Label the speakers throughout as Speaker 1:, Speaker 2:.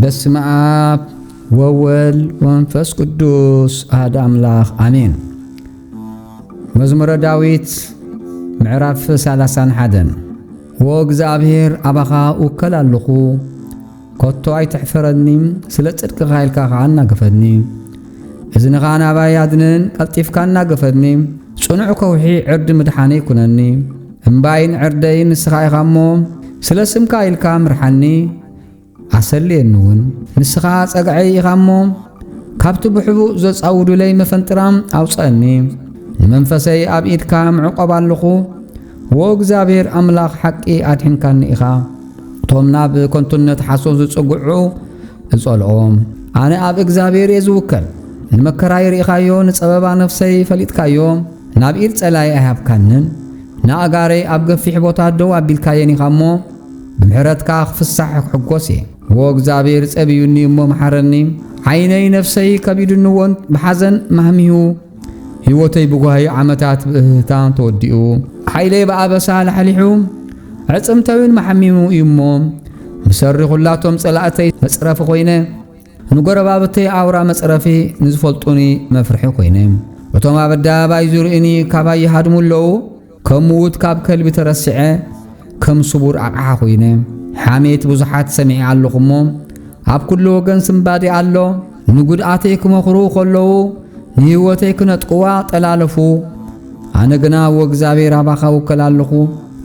Speaker 1: በስመ አብ ወወልድ ወመንፈስ ቅዱስ አሐዱ አምላክ አሜን። መዝሙረ ዳዊት ምዕራፍ 31 ወእግዚአብሔር አባኻ ውከል ኣለኹ ኮቶ ኣይትሕፈረኒ ስለ ጽድቅኻ ኢልካ ኣናገፈኒ እዝንኻ ናባይ ኣድንን ቀልጢፍካ ኣናገፈኒ ጽኑዕ ከውሒ ዕርዲ ምድሓነ ይኩነኒ እምባይን ዕርደይን ንስኻ ኢኻ እሞ ስለ ስምካ ኢልካ ምርሓኒ ኣሰልየኒውን ንስኻ ጸግዐይ ኢኻ እሞ ካብቲ ብሕቡእ ዘጻውዱለይ መፈንጥራም ኣውፅአኒ ንመንፈሰይ ኣብ ኢድካ ምዕቆብ ኣለኹ ወእግዚአብሔር ኣምላኽ ሓቂ ኣድሕንካኒ ኢኻ እቶም ናብ ኮንቱነት ሓሶብ ዝጽጉዑ እጸልኦም ኣነ ኣብ እግዚአብሔር እየ ዝውከል ንመከራይ ርኢኻዮ ንጸበባ ነፍሰይ ፈሊጥካዮ ናብ ኢድ ጸላይ ኣይሃብካንን ንኣጋረይ ኣብ ገፊሕ ቦታ ደው ኣቢልካየን ኢኻ እሞ ብምሕረትካ ክፍሳሕ ክሕጐስ እየ ወእግዚአብሔር ጸቢዩኒ እሞ መሓረኒ ዓይነይ ነፍሰይ ከቢድንዎን ብሓዘን ማህሚሁ ሕይወተይ ብጓሂ ዓመታት ብእህታ ተወዲኡ ሓይለይ ብኣበሳ ለሕሊሑ ዕጽምተውን መሓሚሙ እዩ እሞ ምሰሪ ኹላቶም ጸላእተይ መጽረፊ ኾይነ ንጐረባብተይ ኣውራ መጽረፊ ንዝፈልጡኒ መፍርሒ ኾይነ እቶም ኣብ ኣደባባይ ዙርኡኒ ካባይ ይሃድሙ ኣለዉ ከም ምዉት ካብ ከልቢ ተረሲዐ ከም ስቡር ኣቕሓ ኾይነ ሓሜት ብዙሓት ሰሚዐ ኣለኹ እሞ ኣብ ኩሉ ወገን ስምባዲ ኣሎ ንጉድኣተይ ክመኽሩ ኸለዉ ንህይወተይ ክነጥቅዋ ጠላለፉ ኣነ ግና ወእግዚአብሔር ኣባኻ ውከል ኣለኹ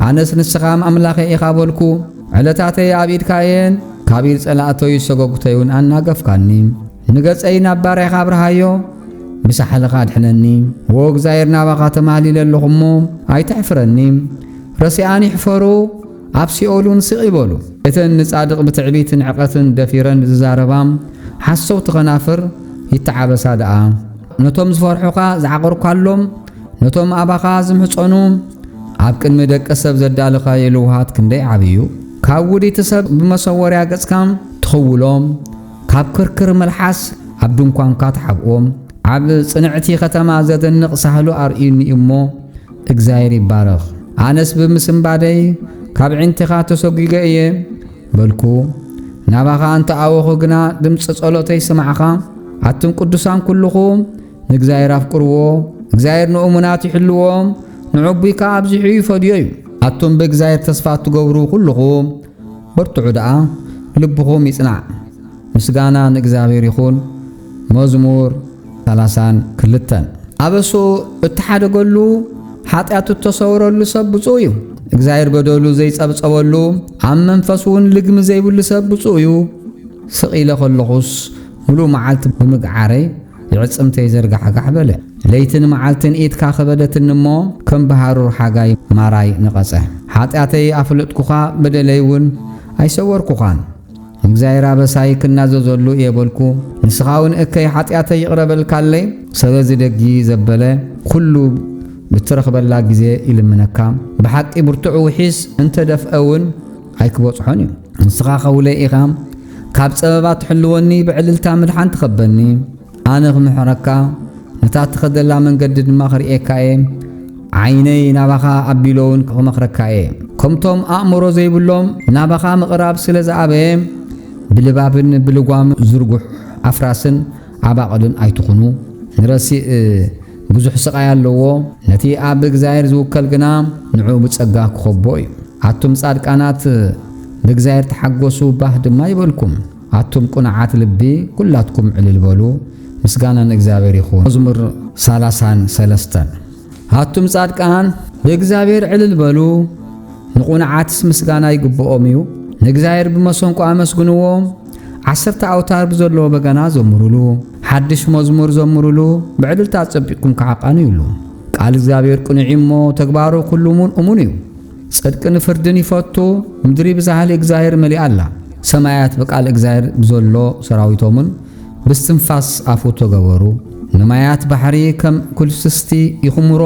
Speaker 1: ኣነስ ንስኻ ኣምላኸ ኢኻ በልኩ ዕለታተይ ኣብ ኢድካ እየን ካብ ኢድ ጸላእተይ ሰጎግተዩን ኣናገፍካኒ ንገጸይ ናብ ባርያኻ ኣብርሃዮ ብሳሕልኻ ኣድሕነኒ ወእግዚአብሔር ናባኻ ተማህሊለ ኣለኹ እሞ ኣይተሕፍረኒ ረሲኣኒ ይሕፈሩ ኣብ ሲኦሉን ስቕ ይበሉ እተን ንጻድቕ ብትዕቢትን ዕቐትን ደፊረን ዝዛረባም ሓሰውቲ ኸናፍር ይተዓበሳ ደኣ ነቶም ዝፈርሑኻ ዝዓቐርኳሎም ነቶም ኣባኻ ዝምሕፀኑ ኣብ ቅድሚ ደቀ ሰብ ዘዳልኻ የልውሃት ክንደይ ዓብዩ ካብ ውዲቲ ሰብ ብመሰወርያ ገጽካም ትኽውሎም ካብ ክርክር መልሓስ ኣብ ድንኳንካ ተሓብኦም ኣብ ጽንዕቲ ኸተማ ዘደንቕ ሳህሉ ኣርኢኒ እሞ እግዚአብሔር ይባረኽ ኣነስ ብምስምባደይ ካብ ዕንቲኻ ተሰጊገ እየ በልኩ ናባኻ እንተ ኣወኹ ግና ድምፂ ጸሎተይ ስማዕኻ ኣቱም ቅዱሳን ኩልኹም ንእግዚአብሔር ኣፍቅርዎ እግዚአብሔር ንእሙናት ይሕልዎም ንዕቡይካ ኣብዚሑ ይፈድዮ እዩ ኣቱም ብእግዚአብሔር ተስፋ ትገብሩ ኩልኹም በርትዑ ደኣ ልብኹም ይጽናዕ ምስጋና ንእግዚአብሔር ይኹን መዝሙር 32 ኣበሱ እተሓደገሉ ኃጢአቱ ተሰውረሉ ሰብ ብፁዕ እዩ እግዚአብሔር በደሉ ዘይጸብጸበሉ ኣብ መንፈሱን ልግሚ ዘይብሉ ሰብ ብፁዕ እዩ ስቒለ ኸለኹስ ሙሉ መዓልቲ ብምግዓረይ ይዕጽምተይ ዘርጋሕጋሕ በለ ለይትን መዓልትን ኢድካ ኸበደትን እሞ ከም ባሕሩር ሓጋይ ማራይ ንቐጸ ኃጢአተይ ኣፍለጥኩኻ በደለይውን ኣይሰወርኩኻን እግዚአብሔር ኣበሳይ ክናዘዘሉ እየበልኩ ንስኻውን እከይ ኃጢአተይ ይቕረበልካለይ ስለዚ ደጊ ዘበለ ኩሉ ብትረኽበላ ጊዜ ይልምነካ ብሓቂ ብርቱዕ ውሒስ እንተ ደፍአውን ኣይክበጽሖን እዩ ንስኻ ኸውለይ ኢኻ ካብ ጸበባት ትሕልወኒ ብዕልልታ ምድሓን ትኸበኒ ኣነ ክምሕረካ ነታ ትኸደላ መንገዲ ድማ ክርኤካ እየ ዓይነይ ናባኻ ኣቢሎውን ክመኽረካ እየ ከምቶም ኣእምሮ ዘይብሎም ናባኻ ምቕራብ ስለ ዝኣበየ ብልባብን ብልጓም ዝርጉሕ ኣፍራስን ኣባቕልን ኣይትኹኑ ንረሲእ ብዙሕ ስቃይ ኣለዎ ነቲ ኣብ እግዚአብሔር ዝውከል ግና ንዑ ብጸጋ ክኸቦ እዩ ኣቱም ጻድቃናት ብእግዚአብሔር ተሓጐሱ ባህ ድማ ይበልኩም ኣቱም ቁንዓት ልቢ ኩላትኩም ዕልል በሉ ምስጋና ንእግዚአብሔር ይኹን መዝሙር 33 ኣቱም ጻድቃን ብእግዚአብሔር ዕልል በሉ ንቁንዓትስ ምስጋና ይግብኦም እዩ ንእግዚአብሔር ብመሰንቆ ኣመስግንዎ 10 ኣውታር ብዘለዎ በገና ዘምሩሉ ሓድሽ መዝሙር ዘምሩሉ ብዕልልታ ጸቢቕኩም ከዓቃንዩሉ ቃል እግዚአብሔር ቅኑዕ እሞ ተግባሩ ኩሉሙን እሙን እዩ ጽድቅን ፍርድን ይፈቱ ምድሪ ብዛህሊ እግዚአብሔር መሊኣ ኣላ ሰማያት በቃል እግዚአብሔር ብዘሎ ሰራዊቶምን ብስትንፋስ ኣፉ ተገበሩ ንማያት ባሕሪ ከም ኩልስስቲ ይኽምሮ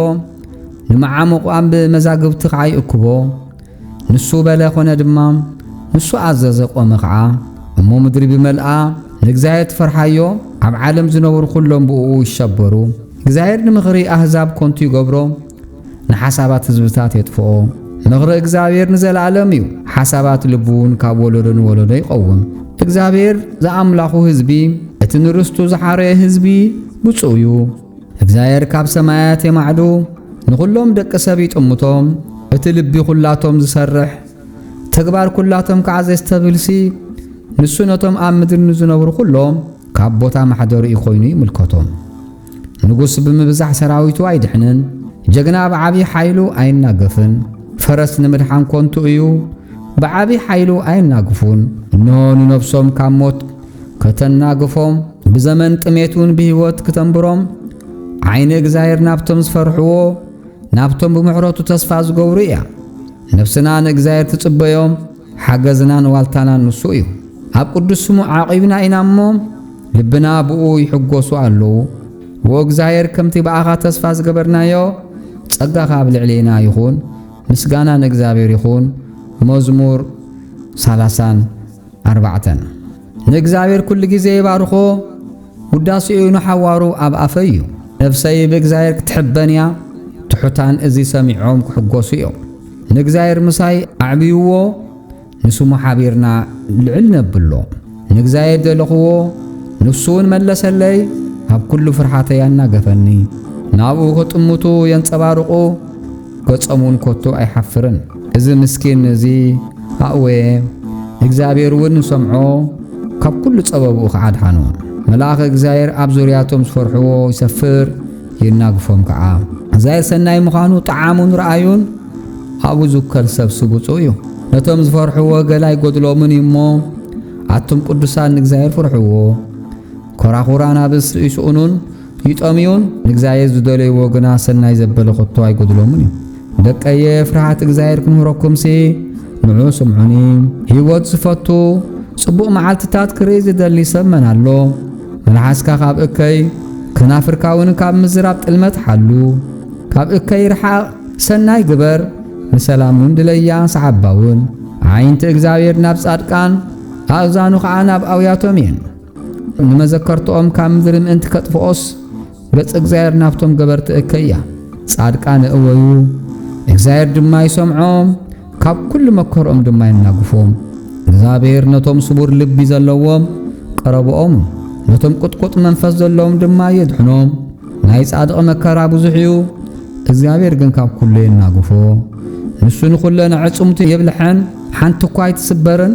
Speaker 1: ንመዓሙቕ ኣብ መዛግብቲ ከዓ ይእክቦ ንሱ በለ ኾነ ድማ ንሱ ኣዘዘ ቆመ ከዓ እሞ ምድሪ ብመልኣ ንእግዚአብሔር ትፈርሓዮ ኣብ ዓለም ዝነብሩ ኩሎም ብኡ ይሸበሩ እግዚአብሔር ንምኽሪ ኣሕዛብ ኮንቱ ይገብሮ ንሓሳባት ህዝብታት የጥፍኦ ምኽሪ እግዚአብሔር ንዘለዓለም እዩ ሓሳባት ልቡን ካብ ወለዶ ንወለዶ ይቐውም እግዚአብሔር ዘአምላኹ ህዝቢ እቲ ንርስቱ ዝሓረየ ህዝቢ ብፁዕ እዩ። እግዚአብሔር ካብ ሰማያት የማዕዱ ንኹሎም ደቂ ሰብ ይጥምቶም። እቲ ልቢ ኩላቶም ዝሰርሕ ተግባር ኩላቶም ከዓ ዘስተብልሲ ንሱ ነቶም ኣብ ምድሪ ንዝነብሩ ኩሎም ካብ ቦታ ማሕደሩ ኮይኑ ይምልከቶም። ንጉስ ብምብዛሕ ሰራዊቱ ኣይድሕንን፣ ጀግና ብዓብይ ሓይሉ ኣይናገፍን። ፈረስ ንምድሓን ኮንቱ እዩ፣ ብዓብይ ሓይሉ ኣይናግፉን። እነሆ ንነፍሶም ካብ ሞት ከተናግፎም ብዘመን ጥሜቱን ብህይወት ክተንብሮም ዓይኒ እግዚአብሔር ናብቶም ዝፈርሕዎ ናብቶም ብምሕረቱ ተስፋ ዝገብሩ እያ። ነፍስና ንእግዚአብሔር ትጽበዮም፣ ሓገዝና ንዋልታና ንሱ እዩ። ኣብ ቅዱስ ስሙ ዓቂብና ኢና እሞ ልብና ብኡ ይሕጎሱ ኣለዉ። ወእግዚአብሔር ከምቲ በኣኻ ተስፋ ዝገበርናዮ ጸጋኻ ኣብ ልዕሊና ይኹን። ምስጋና ንእግዚአብሔር ይኹን። መዝሙር 34 ንእግዚአብሔር ኩሉ ግዜ ይባርኾ፣ ውዳሴኡ ንሓዋሩ ኣብ ኣፈ እዩ። ነፍሰይ ብእግዚአብሔር ክትሕበን እያ፣ ትሑታን እዚ ሰሚዖም ክሕጎሱ እዮም። ንእግዚአብሔር ምሳይ ኣዕብይዎ፣ ንስሙ ሓቢርና ልዕል ነብሎ። ንእግዚአብሔር ደለኽዎ፣ ንሱ እውን መለሰለይ። ኣብ ኩሉ ፍርሓተይ ያናገፈኒ፣ ናብኡ ክጥምቱ የንጸባርቑ፣ ገጾሙን ኮቱ ኣይሓፍርን። እዚ ምስኪን እዚ ኣእወ እግዚአብሔር እውን ሰምዖ፣ ካብ ኩሉ ጸበብኡ ከዓድሓኑ። መልአኽ እግዚአብሔር ኣብ ዙርያቶም ዝፈርሕዎ ይሰፍር፣ ይናግፎም ከዓ። እግዚአብሔር ሰናይ ምዃኑ ጣዓሙን ረኣዩን ኣብኡ ዝውከል ሰብ ስቡፁ እዩ። ነቶም ዝፈርሕዎ ገላይ ጎድሎምን እሞ ኣቶም ቅዱሳን ንእግዚአብሔር ፍርሕዎ። ኮራኹራ ናብስ ይስኡኑን ይጠምዩን፣ ንእግዚአብሔር ዝደለይዎ ግና ሰናይ ዘበለ ኸቶ ኣይጎድሎምን እዩ። ደቀየ ፍርሃት እግዚአብሔር ክንህረኩምሲ ንዑ ስምዑኒ። ህይወት ዝፈቱ ጽቡቕ መዓልትታት ክርኢ ዝደሊ ሰብ መን ኣሎ? መልሓስካ ካብ እከይ ከናፍርካ እውን ካብ ምዝራብ ጥልመት ሓሉ። ካብ እከይ ርሓቕ ሰናይ ግበር፣ ንሰላምን ድለያ ሰዓባውን። ዓይንቲ እግዚአብሔር ናብ ጻድቃን ኣእዛኑ ከዓ ናብ ኣውያቶም እየን። ንመዘከርቶኦም ካብ ምድሪ ምእንቲ ከጥፍኦስ ገጽ እግዚአብሔር ናብቶም ገበርቲ እከይ እያ። ጻድቃን እወዩ፣ እግዚአብሔር ድማ ይሰምዖም፣ ካብ ኩሉ መከሮኦም ድማ ይናግፎም። እግዚአብሔር ነቶም ስቡር ልቢ ዘለዎም ቀረብኦም፣ ነቶም ቁጥቁጥ መንፈስ ዘለዎም ድማ የድሕኖም። ናይ ጻድቕ መከራ ብዙሕ እዩ፣ እግዚአብሔር ግን ካብ ኩሉ ይናግፎ። ንሱ ንኹለን ዕጹምቲ የብልሐን፣ ሓንቲ እኳ ኣይትስበርን።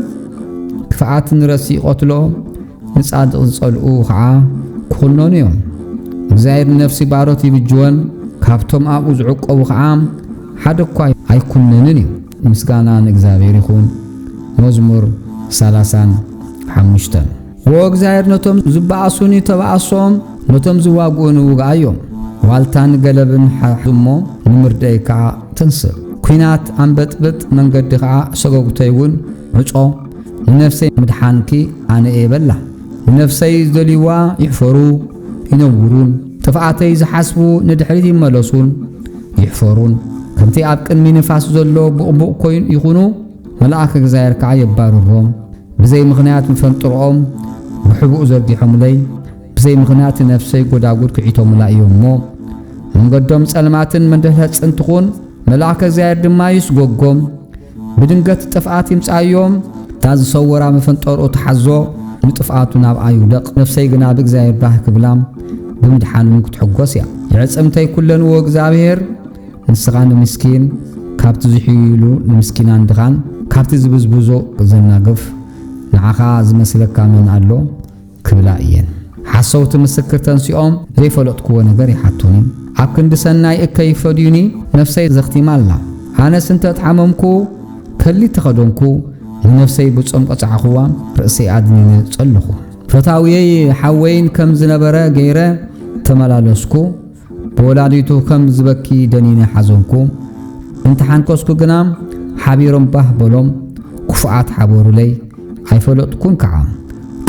Speaker 1: ክፍኣት ንረሲ ይቆትሎ፣ ንጻድቕ ዝጸልኡ ከዓ ክኹልኖን እዮም። እግዚአብሔር ነፍሲ ባሮት ይብጅወን፣ ካብቶም ኣብኡ ዝዕቀቡ ከዓ ሓደ እኳ ኣይኩነንን እዩ። ምስጋና ንእግዚአብሔር ይኹን። መዝሙር 35 ወእግዚአብሔር ነቶም ዝበኣሱኒ ተባኣሶም፣ ነቶም ዝዋግኡን ውግኣዮም። ዋልታን ገለብን ሓድሞ ንምርደይ ከዓ ትንስእ። ኩናት ኣንበጥብጥ መንገዲ ከዓ ሰጎግተይውን ዕጾ። ንነፍሰይ ምድሓንኪ ኣነ የበላ፣ ንነፍሰይ ዝደልይዋ ይሕፈሩ ይነውሩን። ተፍኣተይ ዝሓስቡ ንድሕሪት ይመለሱን ይሕፈሩን። ከምቲ ኣብ ቅድሚ ንፋስ ዘሎ ቡቕቡቕ ኮይኑ ይኹኑ፣ መልአክ እግዚአብሔር ከዓ የባርሮም። ብዘይ ምኽንያት ምፈንጥሮኦም ብሕቡእ ዘርጊሖምለይ፣ ብዘይ ምኽንያት ነፍሰይ ጎዳጉድ ክዒቶምላ እዮም እሞ። መንገዶም ጸልማትን መንደህለጽን ትኹን፣ መልአክ እግዚአብሔር ድማ ይስጎጎም። ብድንገት ጥፍኣት ይምጻዮም፣ እታ ዝሰወራ መፈንጠርኡ ትሓዞ፣ ንጥፍኣቱ ናብኣ ይውደቕ። ነፍሰይ ግና ብእግዚአብሔር ባህ ክብላም፣ ብምድሓንን ክትሕጐስ እያ። ይዕጽምተይ ኩለንዎ እግዚአብሔር፣ ንስኻ ንምስኪን ካብቲ ዝሕይሉ ንምስኪናን ድኻን፣ ካብቲ ዝብዝብዞ ዘናግፍ ንዓኻ ዝመስለካ መን ኣሎ ክብላ እየን። ሓሰውቲ ምስክር ተንሲኦም ዘይፈለጥክዎ ነገር ይሓቱኒ። ኣብ ክንዲ ሰናይ እከይ ፈድዩኒ ነፍሰይ ዘኽቲማ ኣላ። ኣነስ እንተ ተሓመምኩ ከሊት ተኸደንኩ፣ ንነፍሰይ ብጾም ቀጻዕኽዋ ርእሰይ ኣድኒነ ጸለኹ። ፈታውየይ ሓወይን ከም ዝነበረ ገይረ ተመላለስኩ፣ ብወላዲቱ ከም ዝበኪ ደኒነ ሓዘንኩ። እንተሓንከስኩ ግና ሓቢሮም ባህ በሎም፣ ክፉኣት ሓበሩለይ ኣይፈለጥኩን ከዓ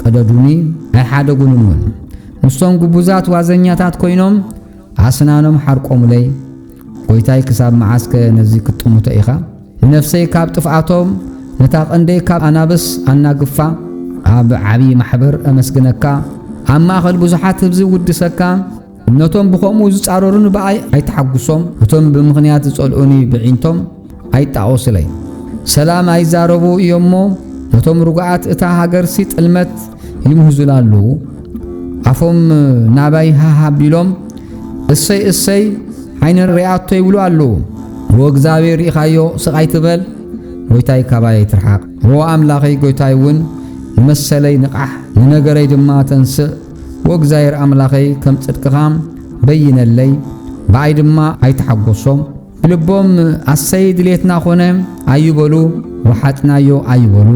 Speaker 1: ቀደዱኒ ኣይሓደጉንን እውን። ንሶም ግቡዛት ዋዘኛታት ኮይኖም ኣስናኖም ሓርቆሙለይ። ጎይታይ ክሳብ መዓስከ ነዚ ክጥሙተ ኢኻ? ንነፍሰይ ካብ ጥፍኣቶም ነታ ቐንደይ ካብ ኣናብስ ኣናግፋ። ኣብ ዓብዪ ማሕበር ኣመስግነካ፣ ኣብ ማእኸል ብዙሓት ህዝቢ ውድሰካ። ነቶም ብኸምኡ ዝጻረሩን በኣይ ኣይተሓጉሶም፣ እቶም ብምኽንያት ዝጸልኡኒ ብዒንቶም ኣይጣቖስለይ። ሰላም ኣይዛረቡ እዮሞ ነቶም ሩግዓት እታ ሃገርሲ ጥልመት ይምህዙላሉ አፎም ናባይ ሃሃቢሎም እሰይ እሰይ ዓይነን ሪአቶ ይብሉ አሉ ወእግዚአብሔር ኢኻዮ ስቃይ ትበል ጎይታይ ካባይ ትርሓቅ ወአምላኸይ ጎይታይውን መሰለይ ንቃሕ ንነገረይ ድማ ተንስእ ወእግዚአብሔር አምላኸይ ከም ጽድቅኻም በይነለይ በአይ ድማ አይተሐጎሶም ልቦም አሰይ ድሌትና ኾነ አይበሉ ወሓጥናዮ አይበሉ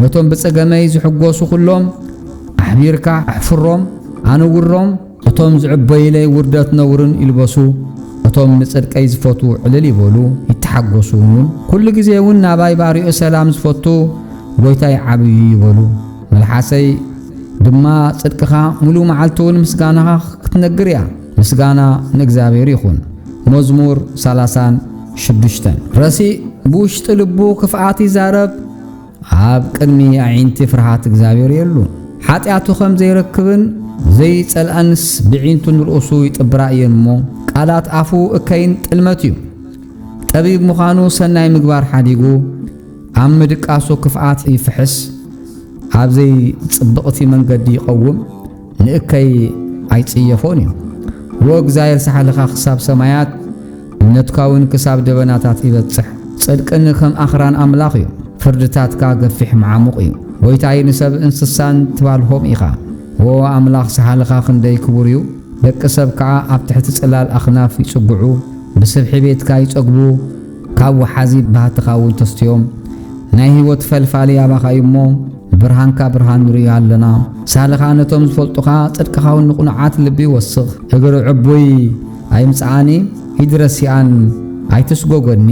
Speaker 1: ነቶም ብጸገመይ ዝሕጎሱ ኩሎም አሕቢርካ አሕፍሮም አንውሮም እቶም ዝዕበይለይ ውርደት ነውርን ይልበሱ እቶም ንጽድቀይ ዝፈቱ ዕልል ይበሉ ይተሐጎሱን ኩሉ ግዜ እውን ናባይ ባሪኦ ሰላም ዝፈቱ ጎይታይ ዓብይ ይበሉ መልሓሰይ ድማ ጽድቅኻ ሙሉ መዓልቱን ምስጋናኻ ክትነግር እያ ምስጋና ንእግዚአብሔር ይኹን መዝሙር 36 ረሲ ብውሽጢ ልቡ ክፍኣት ይዛረብ ኣብ ቅድሚ ዓይንቲ ፍርሃት እግዚአብሔር የሉ ሓጢአቱ ከም ዘይረክብን ዘይጸልአንስ ብዒንቱ ንርእሱ ይጥብራ እየን እሞ ቃላት አፉ እከይን ጥልመት እዩ ጠቢብ ምዃኑ ሰናይ ምግባር ሓዲጉ ኣብ ምድቃሱ ክፍኣት ይፍሕስ ኣብ ዘይጽብቕቲ መንገዲ ይቐውም ንእከይ ኣይጽየፎን እዩ ወእግዚአብሔር ሰሓልኻ ክሳብ ሰማያት እምነትካውን ክሳብ ደበናታት ይበጽሕ ጽድቅን ከም ኣኽራን ኣምላኽ እዩ ፍርድታትካ ገፊሕ መዓሙቕ እዩ ጎይታይ ንሰብ እንስሳን ትባልሆም ኢኻ ወአምላኽ ሰሓልኻ ክንደይ ክቡር እዩ ደቂ ሰብ ከዓ ኣብ ትሕቲ ጽላል ኣኽናፍ ይጽጉዑ ብስብሒ ቤትካ ይጸግቡ ካብ ወሓዚ ባህትኻ እውን ተስትዮም ናይ ህይወት ፈልፋሊ ኣባኻ እሞ ብርሃንካ ብርሃን ንሪኦ ኣለና ሳልኻ ነቶም ዝፈልጡኻ ጽድቅኻውን ንቑኑዓት ልቢ ይወስኽ እግሪ ዕቡይ ኣይምጽኣኒ ይድረሲኣን ኣይትስጎጎኒ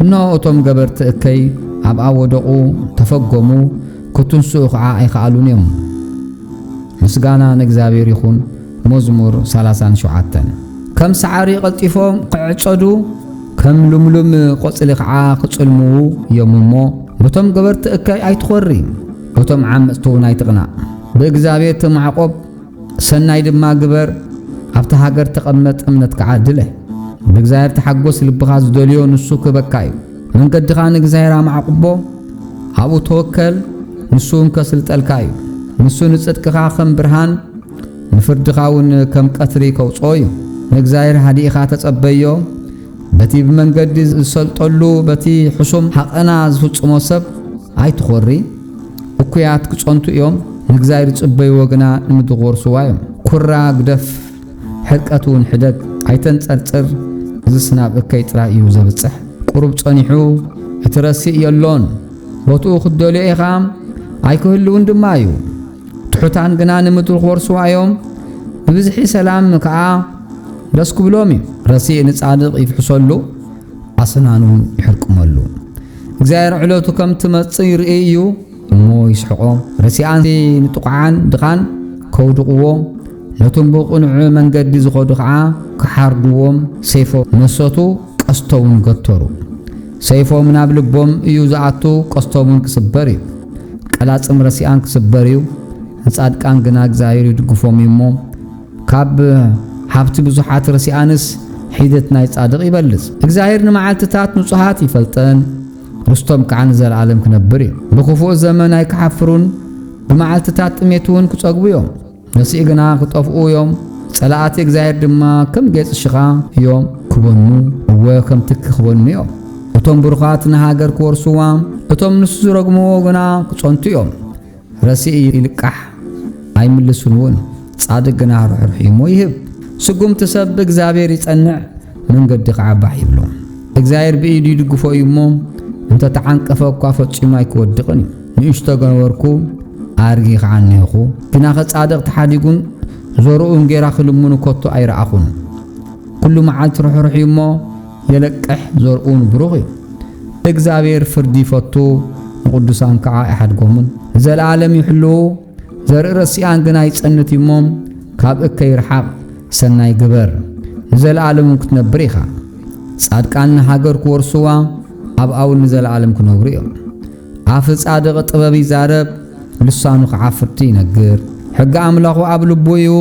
Speaker 1: እነሆ እቶም ገበርቲ እከይ ኣብ ኣወደቑ ተፈጎሙ ክትንስኡ ከዓ ኣይከኣሉን እዮም ምስጋና ንእግዚአብሔር ይኹን መዝሙር 37 ከም ሰዓሪ ቀልጢፎም ክዕጸዱ ከም ልምሉም ቆጽሊ ከዓ ክጽልምዉ እዮም እሞ በቶም ገበርቲ እከይ ኣይትኾሪ በቶም ዓመፅቲ እውን ኣይትቕናዕ ብእግዚአብሔር ተማዕቆብ ሰናይ ድማ ግበር ኣብቲ ሃገር ተቐመጥ እምነት ከዓ ድለ ብእግዚአብሔር ተሓጎስ ልብኻ ዝደልዮ ንሱ ክበካ እዩ መንገድኻ ንእግዚአብሔር ኣማዕቁቦ ኣብኡ ተወከል ንሱ ከስልጠልካ እዩ ንሱ ንጽድቅኻ ከም ብርሃን ንፍርድኻ እውን ከም ቀትሪ ከውፅኦ እዩ ንእግዚአብሔር ሃዲእኻ ተጸበዮ በቲ ብመንገዲ ዝሰልጠሉ በቲ ሕሱም ሓቐና ዝፍጽሞ ሰብ ኣይትኾሪ እኩያት ክጸንቱ እዮም ንእግዚአብሔር ጽበይዎ ግና ንምድሪ ክወርሱዋ እዮም ኩራ ግደፍ ሕርቀት እውን ሕደግ ኣይተንጸርጽር ዝስናብ እከይ ጥራይ እዩ ዘብጽሕ ቁሩብ ጸኒሑ እቲ ረሲእ የሎን ቦትኡ ክደልዮ ኢኻ ኣይክህልውን ድማ እዩ ትሑታን ግና ንምድሪ ክወርሱዋ እዮም ብብዝሒ ሰላም ከዓ ደስ ክብሎም እዩ ረሲእ ንጻድቕ ይፍሕሰሉ ኣስናኑ ይሕርቅመሉ እግዚአብሔር ዕለቱ ከም ትመጽእ ይርኢ እዩ እሞ ይስሕቆ ረሲኣን ንጥቁዓን ድኻን ከውድቕዎ ነቶም ብቕኑዕ መንገዲ ዝኸዱ ከዓ ክሓርድዎም ሰይፎም ነሰቱ ቀስቶውን ገተሩ ሰይፎም ናብ ልቦም እዩ ዝኣቱ ቀስቶምን ክስበር እዩ ቀላጽም ረሲኣን ክስበር እዩ ንጻድቃን ግና እግዚአብሔር ይድግፎም እሞ ካብ ሃብቲ ብዙሓት ረሲኣንስ ሒደት ናይ ጻድቕ ይበልጽ እግዚአብሔር ንመዓልትታት ንጹሃት ይፈልጠን ርስቶም ከዓ ንዘለዓለም ክነብር እዩ ብክፉእ ዘመን ኣይክሓፍሩን ብመዓልትታት ጥሜት እውን ክጸግቡ እዮም ነሲእ ግና ክጠፍኡ እዮም ጸላእቲ እግዚአብሔር ድማ ከም ጌጽ ሽኻ እዮም ክበኑ እወ ከም ትኪ ክበኑ እዮም እቶም ብሩኻት ንሃገር ክወርሱዋ እቶም ንሱ ዝረግምዎ ግና ክጸንቱ እዮም ረሲእ ይልቃሕ ኣይምልሱን እውን ጻድቅ ግና ርሕርሕ እሞ ይህብ ስጉምቲ ሰብ ብእግዚአብሔር ይጸንዕ መንገዲ ከዓ ባሕ ይብሎ እግዚአብሔር ብኢዱ ይድግፎ እዩ እሞ እንተተዓንቀፈ እኳ ፈጺሙ ኣይክወድቕን እዩ ንእሽቶ ገነበርኩ ኣርጊ ከዓ እኒኹ ግና ኸጻድቕ ተሓዲጉን ዘርኡን ጌራ ክልሙኑ ከቶ ኣይረኣኹን ኩሉ መዓልቲ ርሕርሕ እሞ የለቅሕ ዘርኡን ብሩኽ እዩ እግዚአብሔር ፍርዲ ይፈቱ ንቅዱሳን ከዓ ኣይሓድጎምን ዘለዓለም ይሕልው ዘርኢ ረሲኣን ግና ይጸንት እሞም ካብ እከይ ይርሓቕ ሰናይ ግበር ንዘለዓለም ክትነብር ኢኻ ጻድቃን ሃገር ክወርሱዋ ኣብ ኣውን ንዘለዓለም ክነብሩ እዮም ኣፍ ጻድቕ ጥበብ ይዛረብ ልሳኑ ከዓ ፍርዲ ይነግር ሕጊ ኣምላኹ ኣብ ልቡ እዩ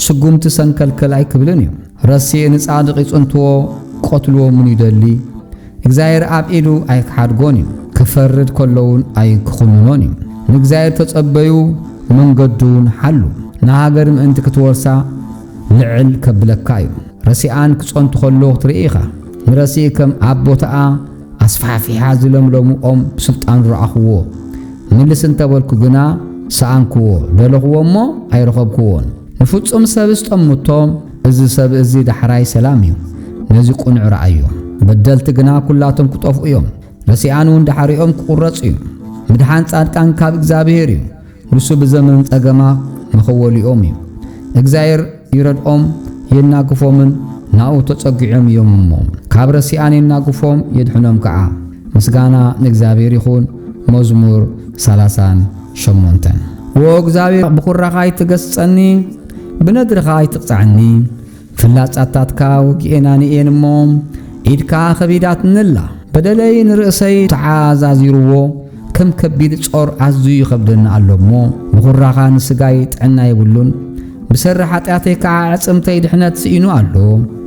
Speaker 1: ስጉምቲ ሰንከልከል ኣይክብልን እዩ ረሲእ ንጻድቕ ይጽንትዎ ቆትልዎ ምን ይደሊ እግዚአብሔር ኣብ ኢዱ ኣይክሓድጎን እዩ ክፈርድ ከለውን ኣይክኹንኖን እዩ ንእግዚአብሔር ተጸበዩ መንገዱን ሓሉ ንሃገር ምእንቲ ክትወርሳ ልዕል ከብለካ እዩ ረሲኣን ክጸንቱ ከለዉ ክትርኢኻ ንረሲእ ከም ኣቦታኣ ኣስፋፊሓ ዝለምለሙኦም ስልጣን ረኣኽዎ ምልስ እንተበልኩ ግና ሰኣንክዎ ደለኽዎ እሞ ኣይረኸብክዎን ንፍጹም ሰብ ዝጠምቶም እዚ ሰብ እዚ ዳሕራይ ሰላም እዩ ነዚ ቁኑዕ ረኣዮ በደልቲ ግና ኩላቶም ክጠፍኡ እዮም ረሲኣን እውን ዳሕሪኦም ክቁረጽ እዩ ምድሓን ጻድቃን ካብ እግዚአብሔር እዩ ንሱ ብዘመን ጸገማ መኸወሊኦም እዩ እግዚአብሔር ይረድኦም የናግፎምን ናኡ ተጸጊዖም እዮም እሞ ካብ ረሲኣን የናግፎም የድሕኖም ከዓ ምስጋና ንእግዚአብሔር ይኹን መዝሙር 38 ወእግዚአብሔር ብኹራኻ ይትገሥጸኒ ብነድርኻ ይትቕጻዕኒ ፍላጻታትካ ወጊኤናኒኤን እሞ ኢድካ ኸቢዳት ንላ በደለይ ንርእሰይ ተዓዛዚርዎ ከም ከቢድ ጾር ኣዝዩ ይኸብደና ኣሎ እሞ ብኹራኻ ንስጋይ ጥዕና የብሉን ብሰሪ ኃጢአተይ ከዓ ዕጽምተይ ድሕነት ስኢኑ ኣሎ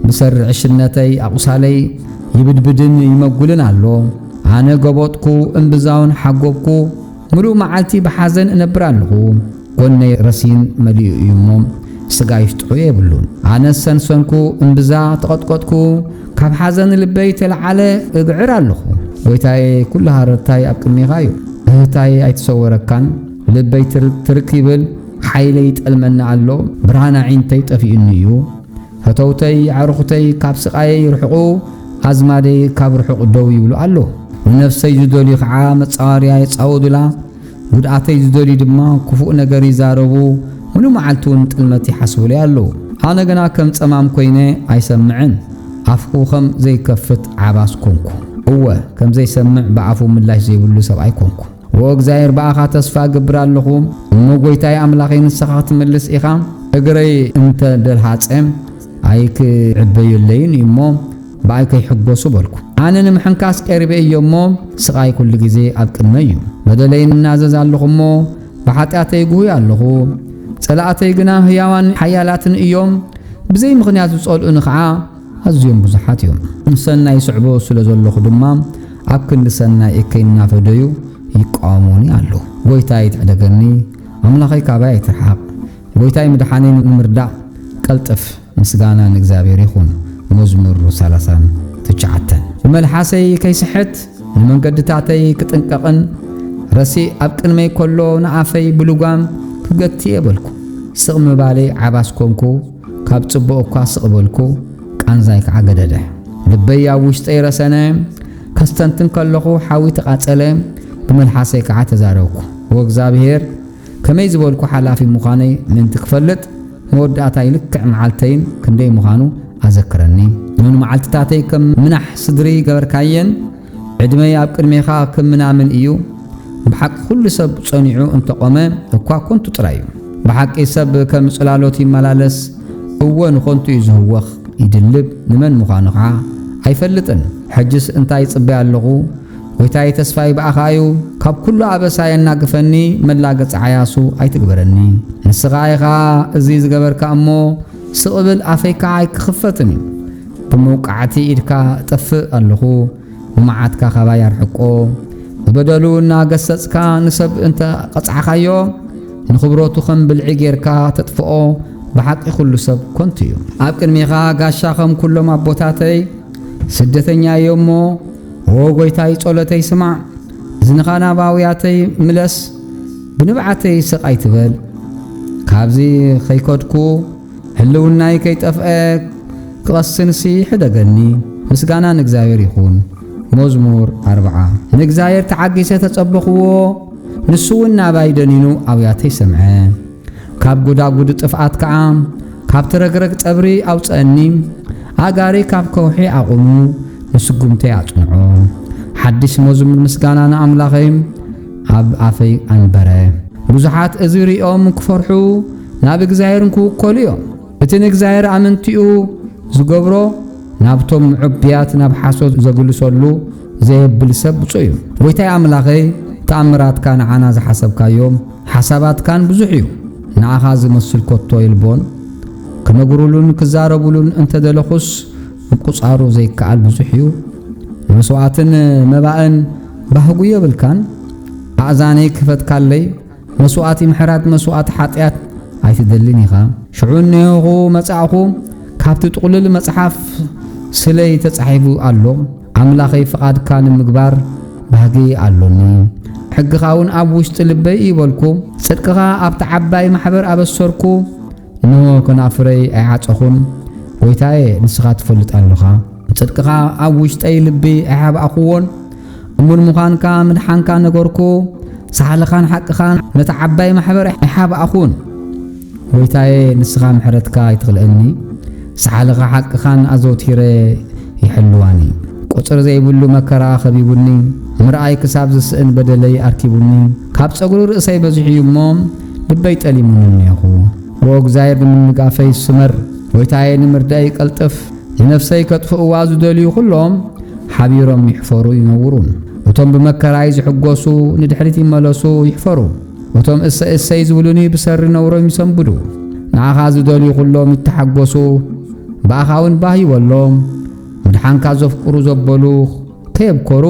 Speaker 1: ብሰሪ ዕሽነተይ ኣቑሳለይ ይብድብድን ይመጉልን ኣሎ ኣነ ገቦጥኩ እምብዛውን ሓጎብኩ ሙሉእ መዓልቲ ብሓዘን እነብር ኣለኹ ጎነይ ረሲን መሊኡ እዩ እሞ ስጋይ ይፍጥዑ የብሉን ኣነ ሰንሰንኩ እምብዛ ተቐጥቆጥኩ ካብ ሓዘን ልበይ ተለዓለ እግዕር ኣለኹ ጎይታዬ ኩሉ ሃረርታይ ኣብ ቅድሚኻ እዩ እህታይ ኣይትሰወረካን ልበይ ትርክብል ሓይለይ ጠልመና ኣሎ ብርሃና ዒንተይ ጠፊኡኒ እዩ ፈተውተይ ዓርኹተይ ካብ ስቃየይ ይርሕቑ ኣዝማደይ ካብ ርሑቕ ደው ይብሉ ኣሎ ንነፍሰይ ዝደልዩ ከዓ መጻወርያ ይጻወዱላ ጉድኣተይ ዝደልዩ ድማ ክፉእ ነገር ይዛረቡ ሙሉእ መዓልቲ እውን ጥልመት ይሓስቡለይ ኣለዉ ኣነ ግና ከም ጸማም ኮይነ ኣይሰምዕን ኣፍኩ ከም ዘይከፍት ዓባስ ኮንኩ እወ ከም ዘይሰምዕ ብኣፉ ምላሽ ዘይብሉ ሰብኣይ ኮንኩ ወእግዚአብሔር በኣኻ ተስፋ ገብር ኣለኹ እሞ ጎይታዬ ኣምላኸይ ንስኻ ክትምልስ ኢኻ እግረይ እንተ ደልሃፀም ኣይክዕበየለይን እሞ በኣይ ከይሕጐሱ በልኩ ኣነ ንምሕንካስ ቀሪበ እዮ እሞ ስቓይ ኩሉ ግዜ ኣብ ቅድመ እዩ በደለይ እናዘዝ ኣለኹ እሞ ብኃጢአተይ ጉህይ ኣለኹ ጸላእተይ ግና ህያዋን ሓያላትን እዮም ብዘይ ምኽንያት ዝጸልኡኒ ከዓ ኣዝዮም ብዙሓት እዮም ንሰናይ ስዕቦ ስለ ዘለኹ ድማ ኣብ ክንዲ ሰናይ እከይናፈደዩ ይቃወሙኒ ኣለዉ ጎይታይ ትዕደገኒ ኣምላኸይ ካባይ ኣይትርሓቕ ጎይታይ ምድሓነይ ንምርዳእ ቀልጥፍ ምስጋና ንእግዚአብሔር ይኹን መዝሙር 39 ብመልሓሰይ ከይስሕት ንመንገድታተይ ክጥንቀቕን ረሲእ ኣብ ቅድመይ ከሎ ንኣፈይ ብልጓም ክገቲ የበልኩ ስቕ ምባለይ ዓባስ ኮንኩ ካብ ጽቡቕ እኳ ስቕ በልኩ ቃንዛይ ከዓ ገደደ ልበይ ኣብ ውሽጠይ ረሰነ ከስተንትን ከለኹ ሓዊ ተቓጸለ ብመልሓሰይ ከዓ ተዛረብኩ ወእግዚአብሔር ከመይ ዝበልኩ ሓላፊ ምዃነይ ምንቲ ክፈልጥ መወዳእታይ ልክዕ መዓልተይን ክንደይ ምዃኑ ኣዘክረኒ ምን መዓልትታተይ ከም ምናሕ ስድሪ ገበርካየን ዕድመይ ኣብ ቅድሜኻ ከም ምናምን እዩ ብሓቂ ኩሉ ሰብ ጸኒዑ እንተቆመ እኳ ኮንቱ ጥራይ እዩ ብሓቂ ሰብ ከም ጽላሎት ይመላለስ እወ ንኾንቱ እዩ ዝህወኽ ይድልብ ንመን ምዃኑ ከዓ ኣይፈልጥን ሕጅስ እንታይ ጽበይ ኣለኹ ጎይታዬ ተስፋይ በኣኻ እዩ ካብ ኩሉ ኣበሳይ እናግፈኒ መላገጽ ዓያሱ ኣይትግበረኒ ንስኻ ኢኻ እዚ ዝገበርካ እሞ ስቕብል ኣፈይ ከዓ ኣይክኽፈትን እዩ ብመውቃዕቲ ኢድካ እጠፍእ ኣለኹ ንመዓትካ ኸባይ ኣርሕቆ ብበደሉ እናገሰጽካ ንሰብ እንተ ቐጽዓኻዮ ንኽብሮቱ ከም ብልዒ ጌርካ ተጥፍኦ ብሓቂ ኩሉ ሰብ ኮንቱ እዩ ኣብ ቅድሚኻ ጋሻ ከም ኩሎም ኣቦታተይ ስደተኛ እዮ እሞ ወጎይታይ ጸሎተይ ስማዕ ዝንኻ ናባውያተይ ምለስ ብንብዓተይ ስቕ ኣይትበል ካብዚ ኸይከድኩ ህልውናይ ከይጠፍአ ክቐስንሲ ሕደገኒ ምስጋና ንእግዚአብሔር ይኹን መዝሙር 40 ንእግዚአብሔር ተዓጊሰ ተጸበኽዎ ንሱ እውን ናባይ ደኒኑ ኣውያተይ ሰምዐ ካብ ጉዳጉድ ጥፍኣት ከዓ ካብ ትረግረግ ጸብሪ ኣውፀአኒ ኣጋሪ ካብ ከውሒ ኣቑሙ ንስጉምተይ ኣጽንዖ ሓድሽ መዝሙር ምስጋና ንኣምላኸይ ኣብ ኣፈይ ኣንበረ ብዙሓት እዚ ሪኦም ክፈርሑ ናብ እግዚአብሔር ክውከሉ እዮም እቲ ንእግዚአብሔር ኣመንቲኡ ዝገብሮ ናብቶም ዕብያት ናብ ሓሶት ዘግልሰሉ ዘየብል ሰብ ብፁዕ እዩ ጎይታይ ኣምላኸይ ተኣምራትካ ንዓና ዝሓሰብካዮም ሓሳባትካን ብዙሕ እዩ ንኣኻ ዝመስል ኮቶ ይልቦን ክነግሩሉን ክዛረቡሉን እንተደለኹስ ምቁፃሩ ዘይከኣል ብዙሕ እዩ መስዋዕትን መባእን ባህጉ የብልካን ኣእዛነይ ክፈትካለይ መስዋዕት ምሕራት መስዋዕት ሓጢያት ኣይትደልን ኢኻ ሽዑን ነይኹ መጻእኹ ካብቲ ጥቕልል መጽሓፍ ስለይ ተጻሒፉ ኣሎ ኣምላኸይ ፍቓድካ ንምግባር ባህጊ ኣሎኒ ሕግኻውን ኣብ ውሽጢ ልበይ ይበልኩ ጽድቅኻ ኣብቲ ዓባይ ማሕበር ኣበሰርኩ ንሆ ከናፍረይ ኣይዓፀኹን ወይታዬ ንስኻ ትፈልጥ ኣለኻ ጽድቅኻ ኣብ ውሽጠይ ልቢ ኣይሃብኣኽዎን እሙን ምዃንካ ምድሓንካ ነገርኩ ሳሕልኻን ሓቅኻን ነቲ ዓባይ ማሕበር ኣይሃብኣኹን ወይታዬ ንስኻ ምሕረትካ ይትኽልአኒ ሳሕልኻ ሓቅኻን ኣዘውቲረ ይሕልዋኒ ቁፅር ዘይብሉ መከራ ኸቢቡኒ ምርኣይ ክሳብ ዝስእን በደለይ ኣርኪቡኒ ካብ ፀጉሪ ርእሰይ በዚሑ እሞ ልበይ ጠሊሙኒ እኒአኹ ወእግዚአብሔር ብምንጋፈይ ስመር ወይታዬ ንምርዳይ ቀልጥፍ ንነፍሰይ ከጥፍእዋ ዝደልዩ ኩሎም ሓቢሮም ይሕፈሩ ይነውሩን እቶም ብመከራይ ዝሕጎሱ ንድሕሪት ይመለሱ ይሕፈሩ እቶም እሰይ ዝብሉኒ ብሰሪ ነውሮም ይሰንብዱ ንዓኻ ዝደልዩ ኩሎም ይተሓጎሱ ብኣኻውን ባህ ይበሎም ምድሓንካ ዘፍቅሩ ዘበሉ ከየብኮሩ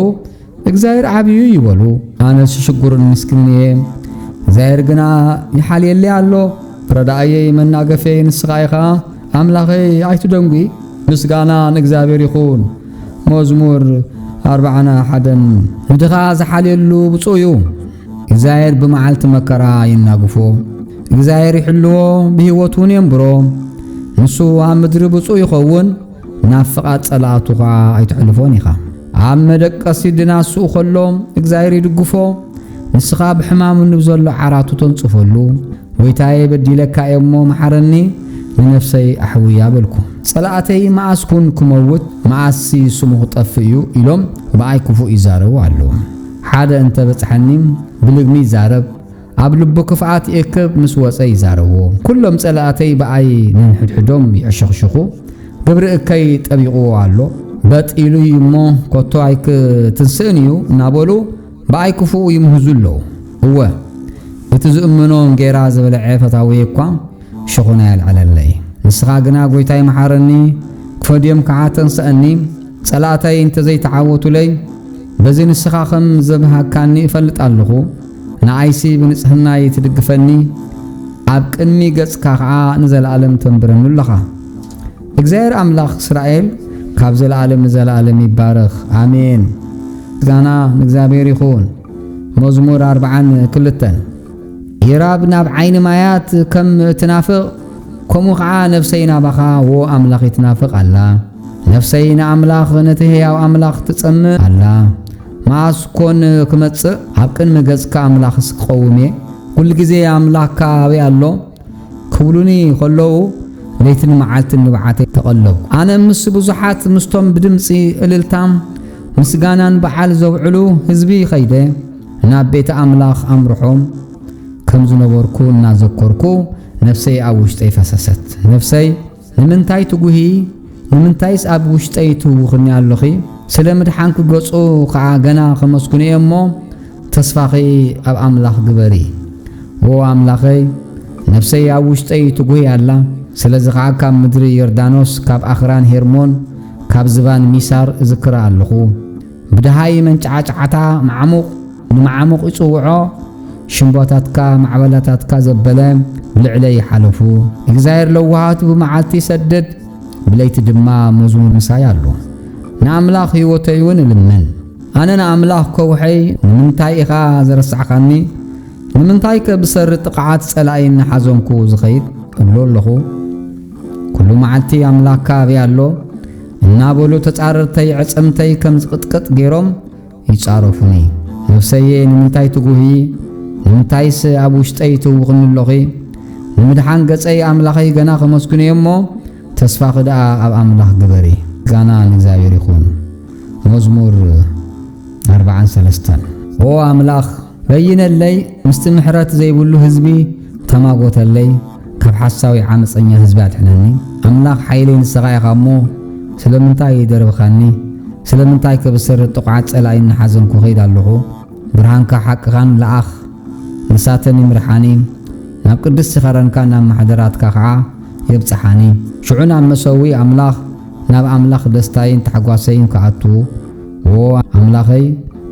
Speaker 1: እግዚአብሔር ዓብዩ ይበሉ ኣነ ሽጉርን ምስኪንን እየ እግዚአብሔር ግና ይሓልየለይ ኣሎ ረዳእየይ መናገፈይ ንስኻ ኢኻ ኣምላኸይ ኣይትደንጉ ምስጋና ንእግዚአብሔር ይኹን መዝሙር 41 ንድኻ ዝሓልየሉ ብፁዕ እዩ እግዚአብሔር ብመዓልቲ መከራ ይናግፎ እግዚአብሔር ይሕልዎ ብህይወቱን የንብሮ ንሱ ኣብ ምድሪ ብፁዕ ይኸውን ናብ ፍቓድ ጸላእቱኻ ኣይትሕልፎን ኢኻ ኣብ መደቀሲ ድናስኡ ከሎ እግዚአብሔር ይድግፎ ንስኻ ብሕማሙ ንብዘሎ ዓራቱ ተንጽፈሉ ወይታዬ በዲለካ እሞ መሓረኒ ንነፍሰይ ኣሕውያ በልኩ ጸላእተይ መዓስኩን ክመውት መዓሲ ስሙ ክጠፍእ እዩ ኢሎም ብኣይ ክፉእ ይዛረቡ ኣለዉ ሓደ እንተ በጽሐኒ ብልግሚ ይዛረብ ኣብ ልቡ ክፍኣት ይእክብ ምስ ወፀ ይዛረብዎ ኩሎም ጸላእተይ ብኣይ ንንሕድሕዶም ይዕሸኽሽኹ ግብሪ እከይ ጠቢቑዎ ኣሎ በጢሉ እሞ ኮቶ ኣይክትንስእን እዩ እናበሉ ብኣይ ክፉእ ይምህዙ ኣለዉ እወ እቲ ዝእምኖም ጌራ ዝበልዐ ፈታዊ እኳ ሸኹና ያልዓለለይ ንስኻ ግና ጎይታይ መሓረኒ ክፈድዮም ከዓ ተንስአኒ ጸላእተይ እንተዘይተዓወቱለይ በዚ ንስኻ ከም ዘብሃካኒ እፈልጥ ኣለኹ ንኣይሲ ብንጽህናይ ትድግፈኒ ኣብ ቅድሚ ገጽካ ከዓ ንዘለዓለም ተንብረኒ ኣለኻ እግዚአብሔር ኣምላኽ እስራኤል ካብ ዘለዓለም ንዘለዓለም ይባረኽ ኣሜን ምስጋና ንእግዚአብሔር ይኹን መዝሙር 42 ይራብ ናብ ዓይኒ ማያት ከም ትናፍቕ ከምኡ ከዓ ነፍሰይ ናባኻ ዎ ኣምላኽ ትናፍቕ ኣላ ነፍሰይ ንኣምላኽ ነቲ ሕያው ኣምላኽ ትጸምእ ኣላ መዓስ ኮን ክመጽእ ኣብ ቅድሚ ገጽካ ኣምላኽ ክቐውም እየ ኩሉ ግዜ ኣምላኽካ ኣበይ ኣሎ ክብሉኒ ከለዉ ለይትን መዓልትን ንብዓተይ ተቐለቡ ኣነ ምስ ብዙሓት ምስቶም ብድምፂ እልልታም ምስጋናን በዓል ዘውዕሉ ህዝቢ ኸይደ ናብ ቤተ ኣምላኽ ኣምርሖም ከም ዝነበርኩ እናዘከርኩ ነፍሰይ ኣብ ውሽጠይ ፈሰሰት ነፍሰይ ንምንታይ ትጉሂ ንምንታይስ ኣብ ውሽጠይ ትውኽኒ ኣለኺ ስለ ምድሓንክ ገጹ ከዓ ገና ከመስኩን እየ እሞ ተስፋኺ ኣብ ኣምላኽ ግበሪ ዎ ኣምላኸይ ነፍሰይ ኣብ ውሽጠይ ትጉሂ ኣላ ስለዚ ከዓ ካብ ምድሪ ዮርዳኖስ ካብ ኣኽራን ሄርሞን ካብ ዝባን ሚሳር እዝክራ ኣለኹ ብድሃይ መንጫዓጫዓታ ማዕሙቕ ንማዕሙቕ ይጽውዖ ሽምቦታትካ ማዕበላታትካ ዘበለ ብልዕለይ ይሓለፉ እግዚአብሔር ለዋሃቱ ብመዓልቲ ይሰደድ ብለይቲ ድማ መዝሙር ምሳይ ኣሎ ንኣምላኽ ህይወተይ እውን ልመን ኣነ ንኣምላኽ ከውሐይ ንምንታይ ኢኻ ዘረስዓኻኒ ንምንታይ ከብሰሪ ጥቕዓት ጸላእይን ሓዘንኩ ዝኸይድ እብሎ ኣለኹ ኩሉ መዓልቲ ኣምላኽካ ኣበይ ኣሎ እናበሉ ተጻረርተይ ዕጽምተይ ከም ዝቕጥቅጥ ገይሮም ይጻረፉኒ ነፍሰየ ንምንታይ ትጉሂ ንምንታይስ ኣብ ውሽጠይ ትውኽኒ ኣለኺ ንምድሓን ገጸይ ኣምላኸይ ገና ከመስኩን እየ እሞ ተስፋኺ ደኣ ኣብ ኣምላኽ ግበሪ ምስጋና ንእግዚአብሔር ይኹን መዝሙር 43 ኦ ኣምላኽ በይነለይ ምስቲ ምሕረት ዘይብሉ ህዝቢ ተማጎተለይ ካብ ሓሳዊ ዓመፀኛ ህዝቢ ኣድሕነኒ ኣምላኽ ሓይለይ ንስኻ ኢኻ እሞ ስለምንታይ ይደርብኻኒ ስለምንታይ ከብስር ጥቕዓት ጸላእይን ሓዘንኩ ኸይድ ኣለኹ ብርሃንካ ሓቅኻን ለኣኽ ንሳተን ይምርሓኒ ናብ ቅድስቲ ኸረንካ ናብ ማሕደራትካ ከዓ የብፅሓኒ ሽዑ ናብ መሰዊ ኣምላኽ ናብ ኣምላኽ ደስታይን ተሓጓሰይን ክኣቱ ዎ ኣምላኸይ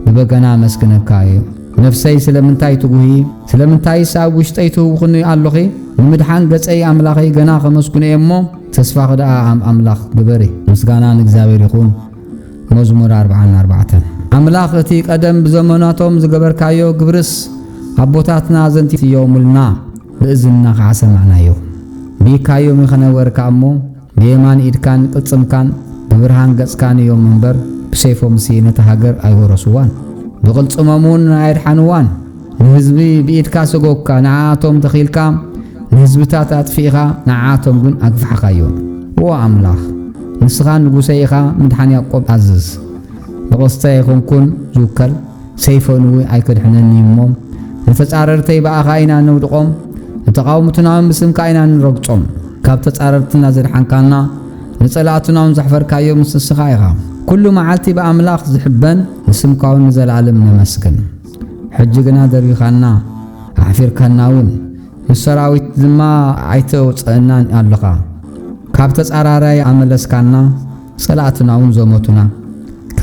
Speaker 1: ببغنا مسكنكاي نفسي سلمنتاي تغوي سلمنتاي ساب وشتي توخني الله مدحان غصي املاخي غنا خمسكن يمو تسفا خدا املاخ ببري مسغانا نغزابير يكون مزمور 44 املاختي قدم بزماناتهم زغبركايو غبرس ابوتاتنا زنتي يوملنا باذننا خسمعنايو بيكايو مخنوركامو بيمان ايدكان قصمكان ببرهان غصكان يوم منبر بسيفهم سينه هاجر ايورسوان بقلصممون ايدحنوان نحزبي بيدكا سغوكا نعاتهم تخيلكا نحزبتات اطفيخا نعاتهم كن اغفحكايو هو املاح نسخان نغوسيخا مدحان يعقوب عزز بقصتي يكون زوكل سيفونوي ايكدحنني مو نتصاررتي باخاينا نودقوم نتقاومتنا بسمكاينا نرغصوم كاب تصاررتنا زدحنكانا نصلاتنا زحفركايو مسسخايخا كل معالتي باملاخ زحبن نسمكاون زلعلم نمسكن حجنا دريخانا عفيركناون السراويت زما عيتو صنان الله كاب تصارراي املسكانا صلاتنا زموتنا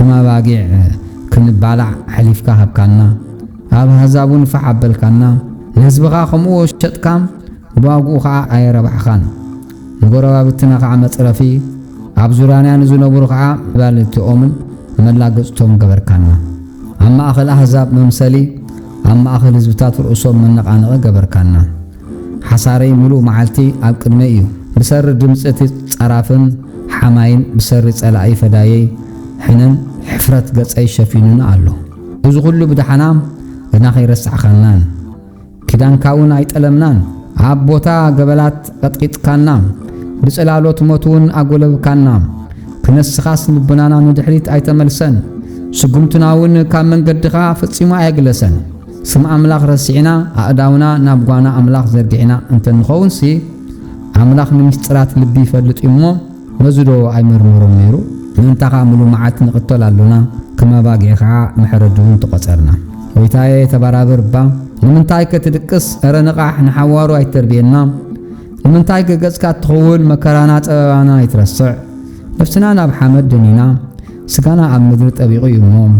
Speaker 1: كما باقيع كنبالع حليفكا هبكانا اب حزابون فحبلكانا نزبغا خمو شتكام باغوخا ايربحخان نغربابتنا خا مصرفي اب زورانيا نزنبرو خا بالتومن ملاغصتوم غبركانا اما اخل احزاب ممسلي اما اخل حزبتات رؤسهم منقانقه غبركانا حصاري ملو معالتي اب قدميو بسر دمصتي صرافن حماين بسر صلاعي فدايي حنن حفرت غصاي شفيننا الله ብዙ ሁሉ بدحنام غنا خيرسعخنان كدان كاون ايطلمنان አቦታ ገበላት ቀጥቂጥካና ብጽላሎት ሞቱን አጎለብካና ከነስኻስ ልብናና ንድሕሪት አይተመልሰን ስጉምትናውን ካመንገድኻ ፍጺሙ አያግለሰን ስም አምላኽ ረሲዕና አዳውና ናብጓና አምላኽ ዘርጊዕና እንተንኸውን ሲ አምላኽ ንምስጥራት ልቢ ይፈልጥ እሞ መዝዶ አይመርምሮም ነይሩ ምንታኻ ሙሉ ማዓት ንቅተላሉና ከመ ባጊዕኻ ምሕረዱን ተቆጸርና ወይታዬ ተባራበርባ ንምንታይ ከተድቅስ ረነቃሕ ንሐዋሩ አይተርቢየና ንምንታይ ገጽካ ትኸውን መከራና ጸባባና ይትረስዕ ነፍስና ናብ ሐመድ ደኒና ስጋና ኣብ ምድሪ ጠቢቁ ይሞም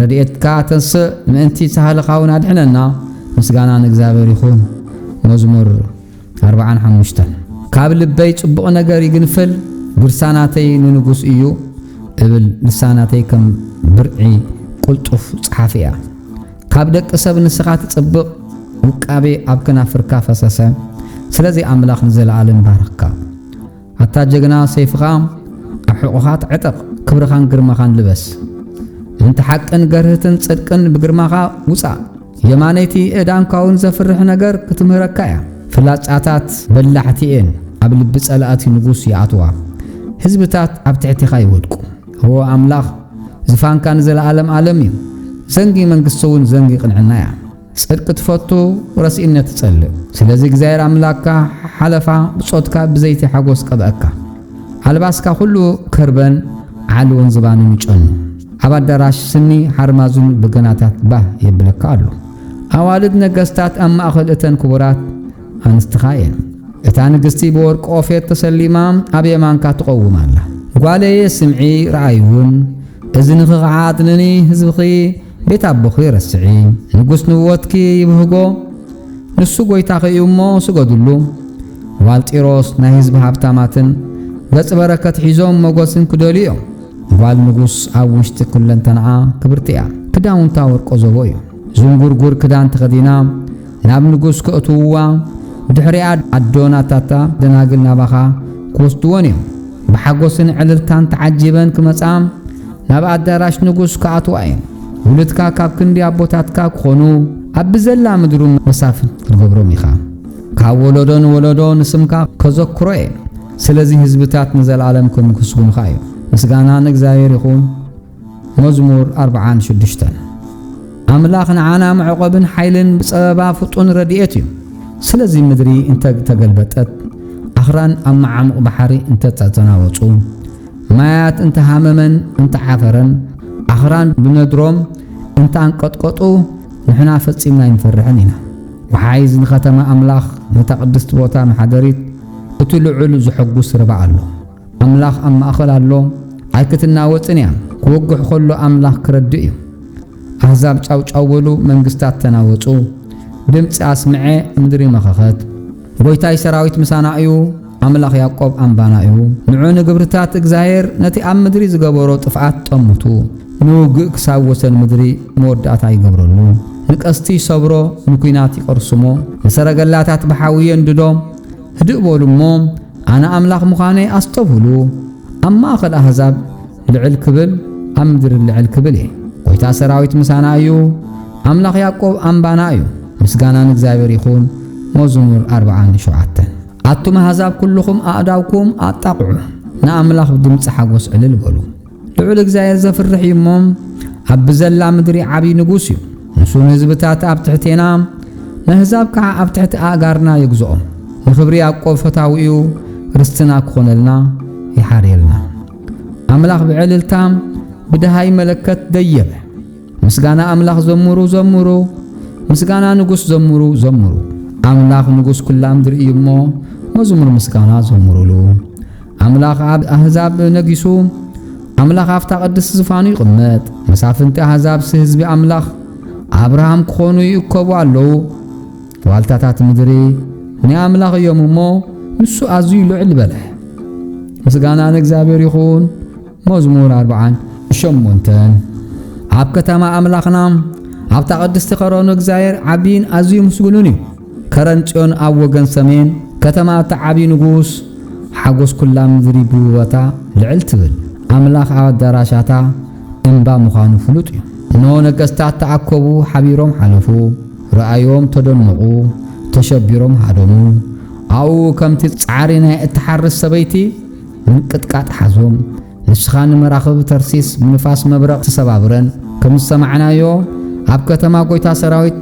Speaker 1: ረድኤትካ ተንስእ ምእንቲ ሳህልኻውን አድሕነና ምስጋና ንእግዚአብሔር ይኹን መዝሙር 45 ካብ ልበይ ጽቡቕ ነገር ይግንፍል ግርሳናተይ ንንጉስ እዩ እብል ልሳናተይ ከም ብርዒ ቁልጡፍ ጸሓፊያ ካብ ደቅ ሰብ ንስኻ ትጽብቕ ውቃቤ ኣብ ከናፍርካ ፈሰሰ ስለዚ አምላኽ ንዘለዓለም ባረካ አታ ጀግና ሰይፍኻ ኣብ ሕቑኻ ትዕጥቕ ክብርኻን ግርማኻን ልበስ እንተ ሓቅን ገርህትን ጽድቅን ብግርማኻ ውፃእ የማነይቲ እዳንካውን ዘፍርሕ ነገር ክትምህረካ እያ ፍላጻታት በላሕቲኤን ኣብ ልቢ ጸላእቲ ንጉስ ይኣትዋ ህዝብታት ኣብ ትሕቲኻ ይወድቁ هو አምላኽ ዝፋንካ ንዘለዓለም ዓለም እዩ ዘንጊ መንግሥቱን ዘንጊ ቅንዕና እያ ጽድቅ ትፈቱ ረሲእነት ትጸልእ ስለዚ እግዚአብሔር አምላክካ ሓለፋ ብጾትካ ብዘይቲ ሓጎስ ቀብአካ አልባስካ ሁሉ ከርበን ዓልውን ዝባንን ይጨኑ ኣብ አዳራሽ ስኒ ሓርማዙን በገናታት ባህ ይብለካ አሉ ኣዋልድ ነገስታት ኣብ ማእኸል እተን ክቡራት አንስትኻ እየን እታ ንግስቲ በወርቂ ኦፌር ተሰሊማ ኣብ የማንካ ትቆውም ኣላ ጓለየ ስምዒ ረአዩን እዝንኺ ኸዓትንኒ ህዝብኺ ቤት አቦኺ ረስዒ ንጉስ ንወትኪ ይብህጎ ንሱ ጎይታኺ እዩ እሞ ስገዱሉ ዋልጢሮስ ናይ ህዝቢ ሃብታማትን ገጽ በረከት ሒዞም መጎስን ክደልዩ እዮም ጓል ንጉስ ኣብ ውሽጢ ኩለንተንዓ ክብርቲ እያ ክዳውንታ ወርቆ ዘቦ እዩ ዝንጉርጉር ክዳን ተኸዲና ናብ ንጉስ ክእትውዋ ብድሕሪኣ ኣዶናታታ ደናግል ናባኻ ክወስድዎን እዮም ብሓጎስን ዕልልታን ተዓጂበን ክመጻም ናብ ኣዳራሽ ንጉስ ክኣትዋ እዮም ውልድካ ካብ ክንዲ ኣቦታትካ ክኾኑ ኣብ ብዘላ ምድሩ መሳፍንት ክትገብሮም ኢኻ ካብ ወለዶን ወለዶ ንስምካ ከዘክሮ እየ ስለዚ ህዝብታት ንዘለዓለም ክምስጉኑኻ እዩ ምስጋና ንእግዚአብሔር ይኹን መዝሙር 46 አምላኽ ንዓና መዕቆብን ሓይልን ብጸበባ ፍጡን ረድኤት እዩ ስለዚ ምድሪ እንተ ተገልበጠት ኣኽራን ኣብ መዓሙቕ ባሕሪ እንተ ተተናወጹ ማያት እንተ ሃመመን እንተ ዓፈረን ኣኽራን ብነድሮም እንተ አንቀጥቀጡ ንሕና ፈጺምና ይንፈርሕን ኢና ወሓይዝ ንኸተማ ኣምላኽ ነታ ቅድስቲ ቦታ መሓደሪት እቲ ልዑል ዝሕጉስ ርባ ኣሎ አምላኽ ኣብ ማእኸል ኣሎ ኣይክትናወፅን እያ ክወግሕ ከሎ አምላኽ ክረድእ እዩ أحزاب ጫውጫወሉ መንግስታት ተናወጹ ድምጽ አስምዐ ምድሪ መኸኸት ጎይታይ ሰራዊት ምሳና እዩ አምላኽ ያዕቆብ አምባና እዩ ንዑ ንግብርታት እግዚአብሔር ነቲ ኣብ ምድሪ ዝገበሮ ጥፍዓት ጠሙቱ ንውግእ ክሳብ ወሰን ምድሪ መወዳእታ ይገብረሉ ንቀስቲ ሰብሮ ንኩናት ይቆርስሞ ንሰረገላታት በሓዊ እንድዶም ህድእ በሉሞ ኣነ አምላኽ ምዃነ ኣስተውህሉ ኣብ ማእኸል ኣሕዛብ ልዕል ክብል ኣብ ምድሪ ልዕል ክብል ጎይታ ሰራዊት ምሳና እዩ አምላኽ ያዕቆብ አምባና እዩ ምስጋና ንእግዚአብሔር ይኹን መዝሙር 47 ኣቱም ኣሕዛብ ኩልኹም ኣእዳውኩም ኣጣቕዑ ንኣምላኽ ብድምፂ ሓጎስ ዕልል በሉ ልዑል እግዚአብሔር ዘፍርሕ እዩ እሞ ኣብ ብዘላ ምድሪ ዓብዪ ንጉስ እዩ ንሱ ንህዝብታት ኣብ ትሕቴና ንኣሕዛብ ከዓ ኣብ ትሕቲ ኣእጋርና ይግዝኦም ንኽብሪ ያዕቆብ ፈታዊ እዩ ርስትና ክኾነልና ይሓርየልና አምላኽ ብዕልልታ ብድሃይ መለከት ደየበ ምስጋና አምላኽ ዘምሩ ዘምሩ ምስጋና ንጉስ ዘምሩ ዘምሩ አምላኽ ንጉስ ኩላ ምድሪ እዩ እሞ መዝሙር ምስጋና ዘምሩሉ አምላኽ ኣብ ኣሕዛብ ነጊሱ አምላኽ ኣፍታ ቅድስ ዝፋኑ ይቕመጥ መሳፍንቲ ኣሕዛብ ህዝቢ አምላኽ አብርሃም ክኾኑ ይእከቡ ኣለዉ ዋልታታት ምድሪ ንኣምላኽ እዮም እሞ ንሱ ኣዝዩ ልዕል በለ ምስጋና ንእግዚአብሔር ይኹን መዝሙር 48 ኣብ ከተማ አምላኽና ኣብታ ቅድስቲ ከረኑ እግዚአብሔር ዓቢን ኣዝዩ ምስጉኑን እዩ ከረን ጽዮን ኣብ ወገን ሰሜን ከተማ ተዓቢ ንጉስ ሓጎስ ኩላ ምድሪ ብውበታ ልዕል ትብል አምላኽ ኣብ ኣዳራሻታ እምባ ምዃኑ ፍሉጥ እዩ እነሆ ነገሥታት ተኣከቡ ሓቢሮም ሓለፉ ረኣዮም ተደነቑ ተሸቢሮም ሃደሙ ኣው ከምቲ ጻዕሪ ናይ እትሓርስ ሰበይቲ ምንቅጥቃጥ ሓዞም ንስኻ ንመራኽብ ተርሲስ ብንፋስ መብረቕ ተሰባብረን ከም ሰማዕናዮ ኣብ ከተማ ጎይታ ሰራዊት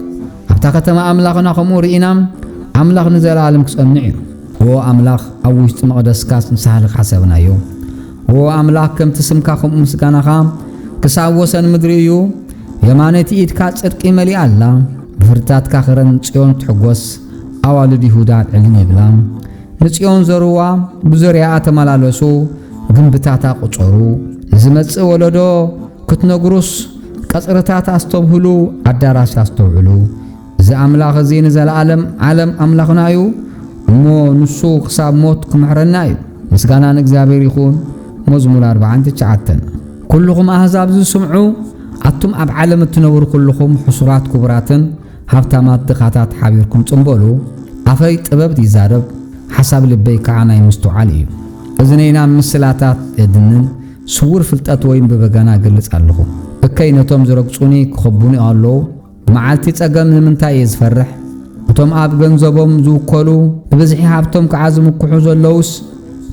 Speaker 1: ኣብታ ከተማ አምላኽና ከምኡ ርኢና አምላኽ ንዘላለም ክጸንዕ እዩ ኦ አምላኽ ኣብ ውሽጢ መቕደስካ ንሳህልክ ሓሰብናዮ ኦ አምላኽ ከምቲ ስምካ ከምኡ ምስጋናኻ ክሳብ ወሰን ምድሪ እዩ የማነቲ ኢድካ ጽድቂ መሊኣ ኣላ ብፍርታትካ ኸረን ጽዮን ትሕጐስ ኣዋልድ ይሁዳ ዕልን ይብላ ንጽዮን ዘርዋ ብዙርያኣ ተመላለሱ ግንብታታ ቁጸሩ ንዝመጽእ ወለዶ ክትነግሩስ ቀጽርታት ኣስተውህሉ ኣዳራሽ ኣስተውዕሉ እዚ አምላኽ እዚ ንዘላለም ዓለም አምላኽና እዩ እሞ ንሱ ክሳብ ሞት ክምሕረና እዩ ምስጋና ንእግዚአብሔር ይኹን መዝሙር 49 ኩልኹም ኣሕዛብ ዝስምዑ ኣቱም ኣብ ዓለም እትነብሩ ኩልኹም ሕሱራት ክቡራትን ሃብታማት ድኻታት ሓቢርኩም ጽንበሉ ኣፈይ ጥበብ ይዛረብ ሓሳብ ልበይ ከዓ ናይ ምስትውዓል እዩ እዝነይና ምስላታት የድንን ስውር ፍልጠት ወይም በበገና ገልጽ ኣለኹ እከይ ነቶም ዝረግጹኒ ክኸቡኒ ኣለዉ መዓልቲ ጸገም ንምንታይ እየ ዝፈርሕ እቶም ኣብ ገንዘቦም ዝውከሉ ብብዝሒ ሃብቶም ከዓ ዝምክሑ ዘለውስ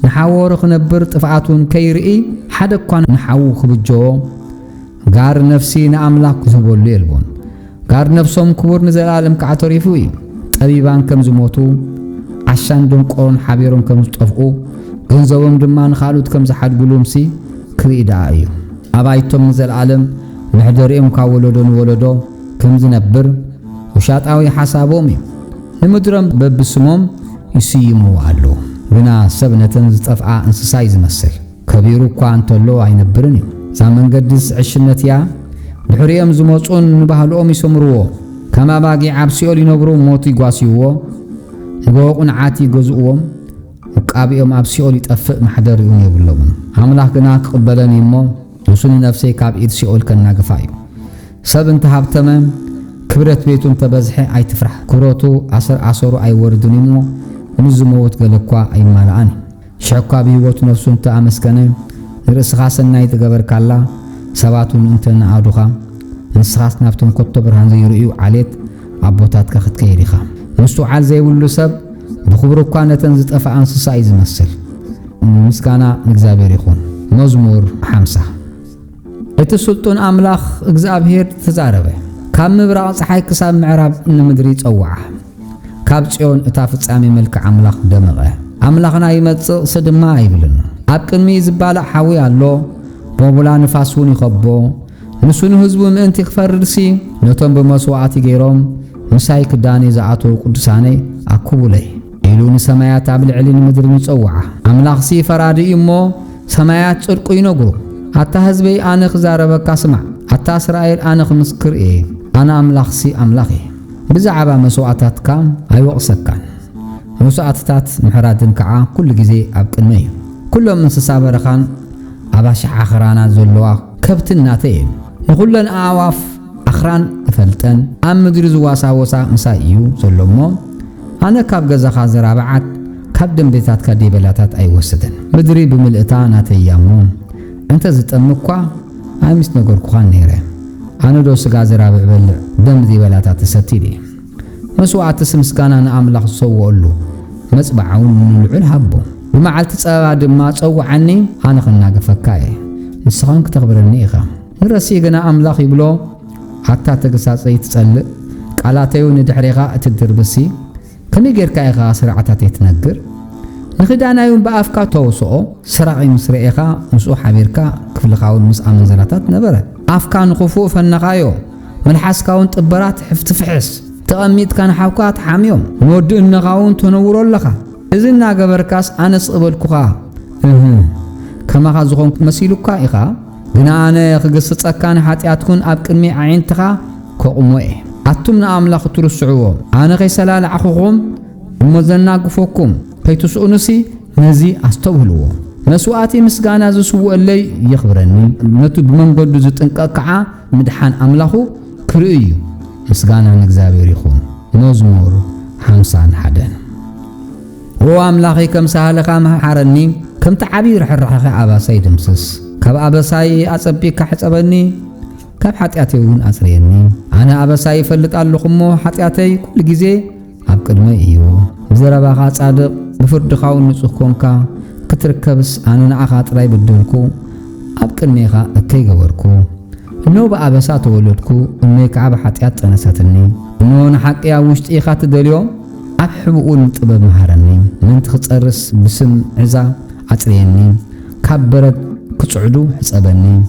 Speaker 1: ንሓወሩ ክነብር ጥፍኣቱን ከይርኢ ሓደ እኳ ንሓዉ ክብጅዎ ጋር ነፍሲ ንኣምላኽ ክህበሉ የልቦን ጋር ነፍሶም ክቡር ንዘላለም ከዓ ተሪፉ እዩ ጠቢባን ከም ዝሞቱ ዓሻን ድንቆሮን ሓቢሮም ከም ዝጠፍኡ ገንዘቦም ድማ ንኻልኦት ከም ዝሓድግሉምሲ ክርኢ ደኣ እዩ ኣባይቶም ንዘላለም ምሕደሪኦም ካብ ወለዶ ንወለዶ ከም ዝነብር ውሻጣዊ ሓሳቦም እዩ ንምድሮም በብስሞም ይስይምዎ ኣለዉ ግና ሰብ ነተን ዝጠፍኣ እንስሳ ዝመስል ከቢሩ እኳ እንተሎ ኣይነብርን እዩ እዛ መንገዲ ዕሽነት እያ ብሕሪኦም ዝመፁን ንባህልኦም ይሰምርዎ ከም ኣባጊዕ ኣብ ሲኦል ይነብሩ ሞቱ ይጓስይዎ ንጎቁን ዓቲ ይገዝእዎም ውቃቢኦም ኣብ ሲኦል ይጠፍእ ማሕደሪኦም የብለውን ኣምላኽ ግና ክቕበለኒ እሞ ንሱን ነፍሰይ ካብ ኢድ ሲኦል ከናግፋ እዩ ሰብ እንተሃብተመ ክብረት ቤቱ እንተበዝሐ ኣይትፍራሕ ክብረቱ ኣሰሩ ኣይወርድን እሞ ንዝመወት ገለኳ ኣይማልኣን ሽዕኳ ብህይወቱ ነፍሱ እንተኣመስከነ ንርእስኻ ሰናይ ትገበርካላ ሰባቱን እንተነኣዱኻ ንስኻስ ናብቶም ኮቶ ብርሃን ዘይርእዩ ዓሌት ኣቦታትካ ክትከይድ ኢኻ ምስትውዓል ዘይብሉ ሰብ ብኽብሩ እኳ ነተን ዝጠፍኣ እንስሳ እዩ ዝመስል ምስጋና ንእግዚአብሔር ይኹን መዝሙር 50 እቲ ስልጡን አምላኽ እግዚአብሔር ተዛረበ ካብ ምብራቕ ፀሓይ ክሳብ ምዕራብ ንምድሪ ይጸውዓ ካብ ጽዮን እታ ፍጻሜ መልክዕ አምላኽ ደመቐ አምላኽና ይመጽእ ስድማ አይብልን ኣብ ቅድሚ ዝባላዕ ሓዊ ኣሎ ቦቡላ ንፋሱን ይኸቦ ንሱን ህዝቡ ምእንቲ ክፈርድሲ ነቶም በመስዋዕቲ ገይሮም ምሳይ ክዳኔ ዝኣተው ቅዱሳነይ ኣኩቡለይ ኢሉ ንሰማያት ኣብ ልዕሊ ምድሪ ይጸውዓ አምላኽሲ ፈራዲ እሞ ሰማያት ጽድቁ ይነግሩ ኣታ ህዝበይ ኣነ ክዛረበካ ስማዕ حتى إسرائيل أنا خمسكر إيه أنا أملاخسي أملاخي بزعبا مسوعتات كام أي وقسكان مسوعتات محرادن كعا كل جزء أبقنمي كلهم من سسابرخان أباش آخرانا زلوا كبتن ناتين نقولن أعواف أخران فلتن أم مدري زواسا وسا مسايو زلومو أنا كاب جزا خازر بعد كاب دم بيتات كدي بلاتات أي وسدن مدري بملئتان تيامون أنت زت أمكوا هاي مش نقول كوان نيره أنا دوس جازر عبل دم ذي بلاتات ستيدي مسوعة سمسكان أنا أملاخ صوّله مسبعون من العل هبو بما علت تصاد ما تصوّ عني أنا خلنا جفكاي السخان كتخبرني إخا الرسي جنا أملاخ يبلو حتى تقصاص يتسأل قالاتيو ندحريغا تدربسي كمي غير كايغا سرعتات يتنقر نخدانا يوم بأفكا توسعو سرعي مسرعيغا مسو حبيركا كفلقاون مسعى منزلاتات نبرة أفكا نخفو فالنقايو ملحسكاون تبرات حفتفحس تقميت كان حوكات حاميوم نود النقاون تنورو لخا إذن قبركاس أنس قبلكوها كما خازقون مسيلوكا إخا قنا أنا يخقصت أكان حاتياتكون أبكرمي عينتخا كقموئي أتمنا أملاخ ترسعوهم أنا غي سلال أخوكم ومزلنا قفوكم كي تسؤنسي نزي أستوهلوه مسواتي مسقانا زسوء اللي يخبرني نتو بمنقود زتنكاكعا مدحان أملاخو كرئيو مسقانا نكزابير يخون مزمور 51 هو أملاخي كم سهلقا محارني كم تعبير حرحخي عباسي دمسس كاب عباسي أصبيك حسابني كاب حتياتي ون أسريني أنا أبساي فلت اللقمو حتياتي كل جزء أبقدمي إيو بزرباخا صادق بفردخاو نصوخ كونكا كتركبس أنا نعخات راي بدلكو أبقدميخا أكي غوركو إنو بأبسا تولدكو إنو يكعب حتيات تنساتني إنو نحقيا وشتيخا تدليو أبحبقو نطبب مهارني من تختصرس بسم عزا أسريني كاب برد كتصعدو حسابني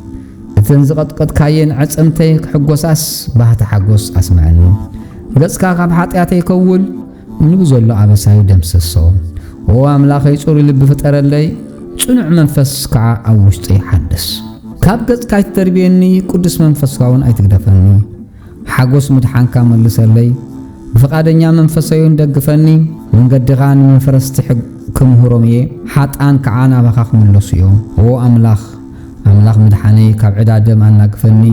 Speaker 1: تنزقت قد كاين عصمتي حقوساس بحت حقوس اسمعني غصكا كاب حطياتي يكول نغزلو ابساي دمسسو هو املاخي صور لب فطرلي صنع منفس كع او وشطي حدث كاب غصكا تربيني قدس منفس كاون ايتغدفني حقوس مدحانكا ملسلي بفقادنيا منفسيون دغفني من قدغان من فرستحق كمهرومي حطان كعانا بخاخ ملسيو هو أملاخ مدحاني كاب عدادم أنا كفني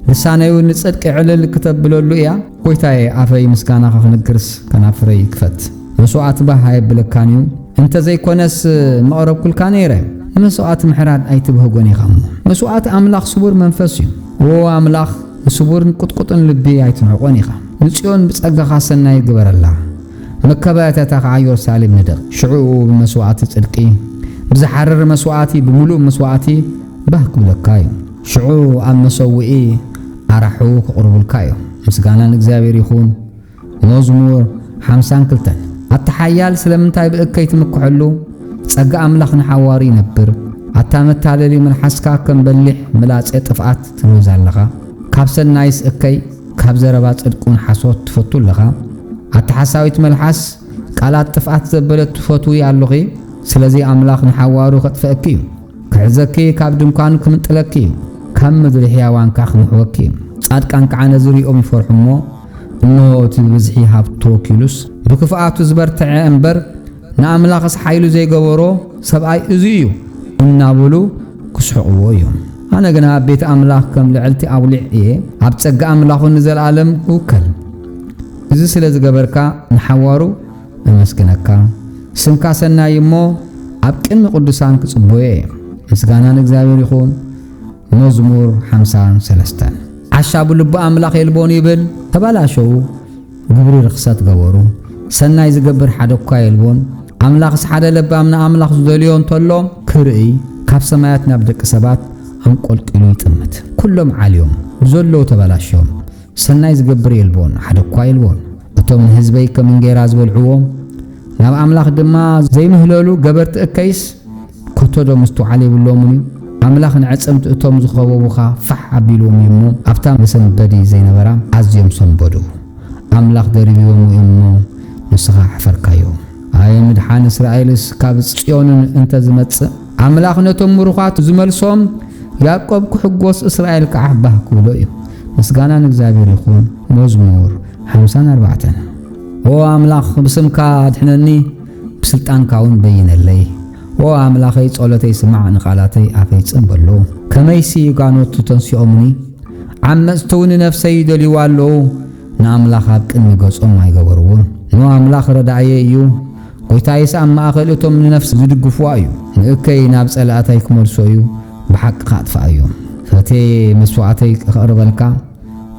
Speaker 1: لسانيو نصدق علل كتب بلولو يا كويتاي افاي مسكانا خ نغرس كان افري كفت مسوعات بهاي بلكانيو انت زي كونس مقرب كل كانيره مسوعات محراد ايتبه غوني خم مسوعات املاخ صبور منفسي هو املاخ صبور قطقطن لبي ايتنعقوني خم نصيون بصقا خاصنا يغبر الله مكباتا تاعيو سالم ندق شعو بمسوعات صدقي بزحرر مسوعاتي بملو مسوعاتي بحكم لكايو شعو أم مسوئي أرحو كقرب الكايو مسقانا نكزابير يخون مزمور 52 التحيال سلمنتاي بأكي تمكحلو تسقى أملاخ نحواري نبر أتامت تالي من حسكا كم بلح ملاس اتفقات تنوزال لغا كابسن نايس أكي كابز ربات ادكون حصوت تفتو لغا التحساويت ملحس قالات تفقات زبلت تفتوي اللغي سلزي أملاخ نحوارو خطفأكيو كعزكي كاب دمكان كمنطلكي كم مدري حيوان كاخ محوكي صادقان كعنا زريኦም يفرحمو انو تبزحي هابتو كيلوس بكفاءاتو زبرتع انبر ناملاخس حيلو زي غبرو سبعي ازيو انابلو كسحقو يوم انا غنا بيت املاخ كم لعلتي اولع ايه ابصق املاخو نزل عالم وكل اذا سلاز غبركا نحوارو امسكنكا سمكا سنايمو ابقن قدسان كصبوي مسغانا እግዚአብሔር ይሁን መዝሙር 53 عشاب لب املاخ يلبون يبل تبالاشو غبر رخصات غورو سناي زغبر حدكا يلبون املاخ حدا لب امنا املاخ زدليون تلوم كرئي كاب سمايات نبدك سبات انقلقلو يطمت كلهم عليهم زلو تبالاشو سناي زغبر يلبون حدكا يلبون اتوم حزبي كمن غيراز بلعوم ناب املاخ دما زي مهلولو غبرت اكيس كتودو مستو علي بلومني املاخ نعصمت اتوم زخوبوخا فح ابيلوم يمو ابتام بسنبدي زينبرا ازيم سنبدو املاخ دربيوم يمو نسخا حفركايو اي مدحان اسرائيلس كاب صيون انت زمص املاخ نتوم مروخات زملصوم ያዕቆብ ክሕጎስ እስራኤል ከዓባህ ክብሎ እዩ ምስጋና ንእግዚአብሔር ይኹን መዝሙር 54 ኦ አምላኽ ብስምካ አድሕነኒ ብስልጣንካ እውን በይነለይ ኦ አምላኸይ ጸሎተይ ስማዕ ንቓላተይ ኣፈይ ጽንበሎ ከመይሲ ጋኖቱ ተንሲኦምኒ ዓመፅተውን ነፍሰይ ይደልይዋ ኣለዉ ንኣምላኽ ኣብ ቅድሚ ገጾም ኣይገበርውን ኖ ኣምላኽ ረዳእየ እዩ ጎይታይስ ኣብ ማእኸል እቶም ንነፍሲ ዝድግፍዋ እዩ ንእከይ ናብ ጸላእተይ ክመልሶ እዩ ብሓቂ ካጥፋእ እዮም ፈተይ መስዋዕተይ ክቕርበልካ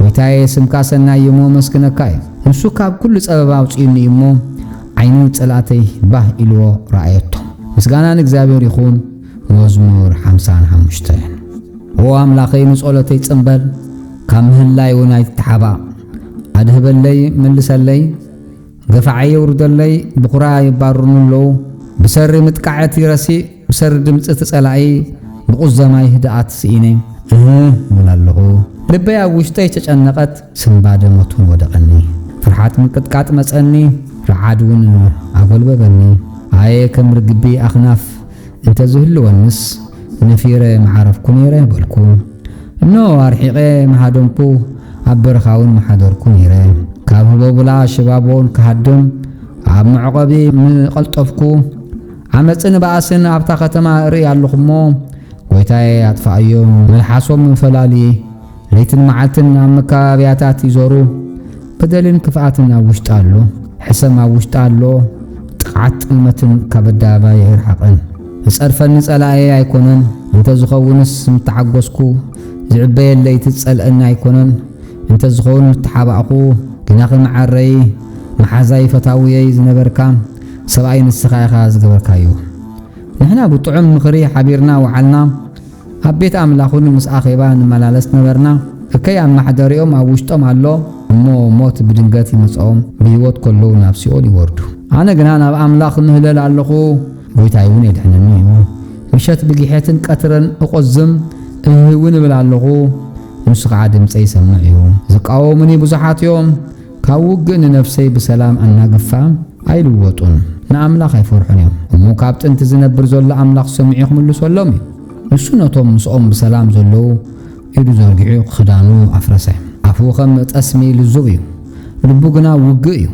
Speaker 1: ጎይታዬ ስምካ ሰናይ እሞ መስክነካ እዩ ንሱ ካብ ኩሉ ፀበባ አውፂኡኒ እሞ ዓይኒ ጸላእተይ ባህ ኢልዎ ረኣየቶ ምስጋና ንእግዚአብሔር ይኹን መዝሙር 55 ኦ አምላኸይ ንጸሎተይ ጽንበል ካብ ምህላይ እውን ኣይትሓባእ ኣድህበለይ መልሰለይ ገፋዓየ ውርደለይ ብኹራ ይባርኑ ኣለዉ ብሰሪ ምጥቃዕት ይረሲእ ብሰሪ ድምፂ ትጸላኢ ብቁዘማይ ህድኣት ስኢነ ብላለኹ ልበይ ኣብ ውሽጠይ ተጨነቐት ስንባደመቱን ወደቐኒ ፍርሓት ምቅጥቃጥ መጸኒ ረዓድ እውን ኣጎልበበኒ ኣየ ከም ርግቢ ኣኽናፍ እንተዝህልወንስ ነፊረ መዓረፍኩ ነይረ በልኩ እኖ ኣርሒቐ መሃደምኩ ኣብ በረኻውን መሓደርኩ ነይረ ካብ ህቦብላ ሽባቦን ክሃድም ኣብ መዕቆቢ ምቐልጠፍኩ ዓመፅን በኣስን ኣብታ ከተማ ርኢ ኣለኹሞ ጎይታዬ ኣጥፋእዮም መልሓሶም ፈላልየ ለይትን መዓልትን ኣብ መካባብያታት ይዞሩ በደልን ክፍኣትን ኣብ ውሽጢ ኣሎ ሕሰም ኣብ ውሽጢ ኣሎ ጥቕዓት ጥልመትን ካብ ኣደባባይ ይርሓቐን ዝጸርፈኒ ጸላእየ ኣይኮነን እንተ ዝኸውንስ ምተሓጐስኩ ዝዕበየለይ ትጸልአኒ ኣይኮነን እንተ ዝኸውን ምተሓባእኹ ግናኺ መዓረይ መሓዛይ ፈታውየይ ዝነበርካ ሰብኣይ ንስኻ ኢኻ ዝገበርካዩ ንሕና ብጥዑም ምኽሪ ሓቢርና ወዓልና ኣብ ቤት ኣምላኹን ምስ ኣኼባ ንመላለስ ነበርና እከይ ኣብ ማሕደሪኦም ኣብ ውሽጦም ኣሎ እሞ ሞት ብድንገት ይመጽኦም ብህይወት ከለዉ ናብ ሲኦል ይወርዱ ኣነ ግና ናብ ኣምላኽ ምህለል ኣለኹ ጎይታይ እውን የድሕነኒ እዩ ምሸት ብጊሕትን ቀትረን እቆዝም እውን እብል ኣለኹ ንሱ ከዓ ድምፀይ ይሰምዕ እዩ ዝቃወሙኒ ብዙሓት እዮም ካብ ውግእ ንነፍሰይ ብሰላም ኣናግፋ ኣይልወጡን ንኣምላኽ ኣይፈርሑን እዮም እሞ ካብ ጥንቲ ዝነብር ዘሎ ኣምላኽ ሰሚዑ ክምልሶሎም እዩ ንሱ ነቶም ምስኦም ብሰላም ዘለዉ ኢዱ ዘርጊዑ ክዳኑ ኣፍረሰ ኣፉ ከም ጠስሚ ልዙብ እዩ ልቡ ግና ውግእ እዩ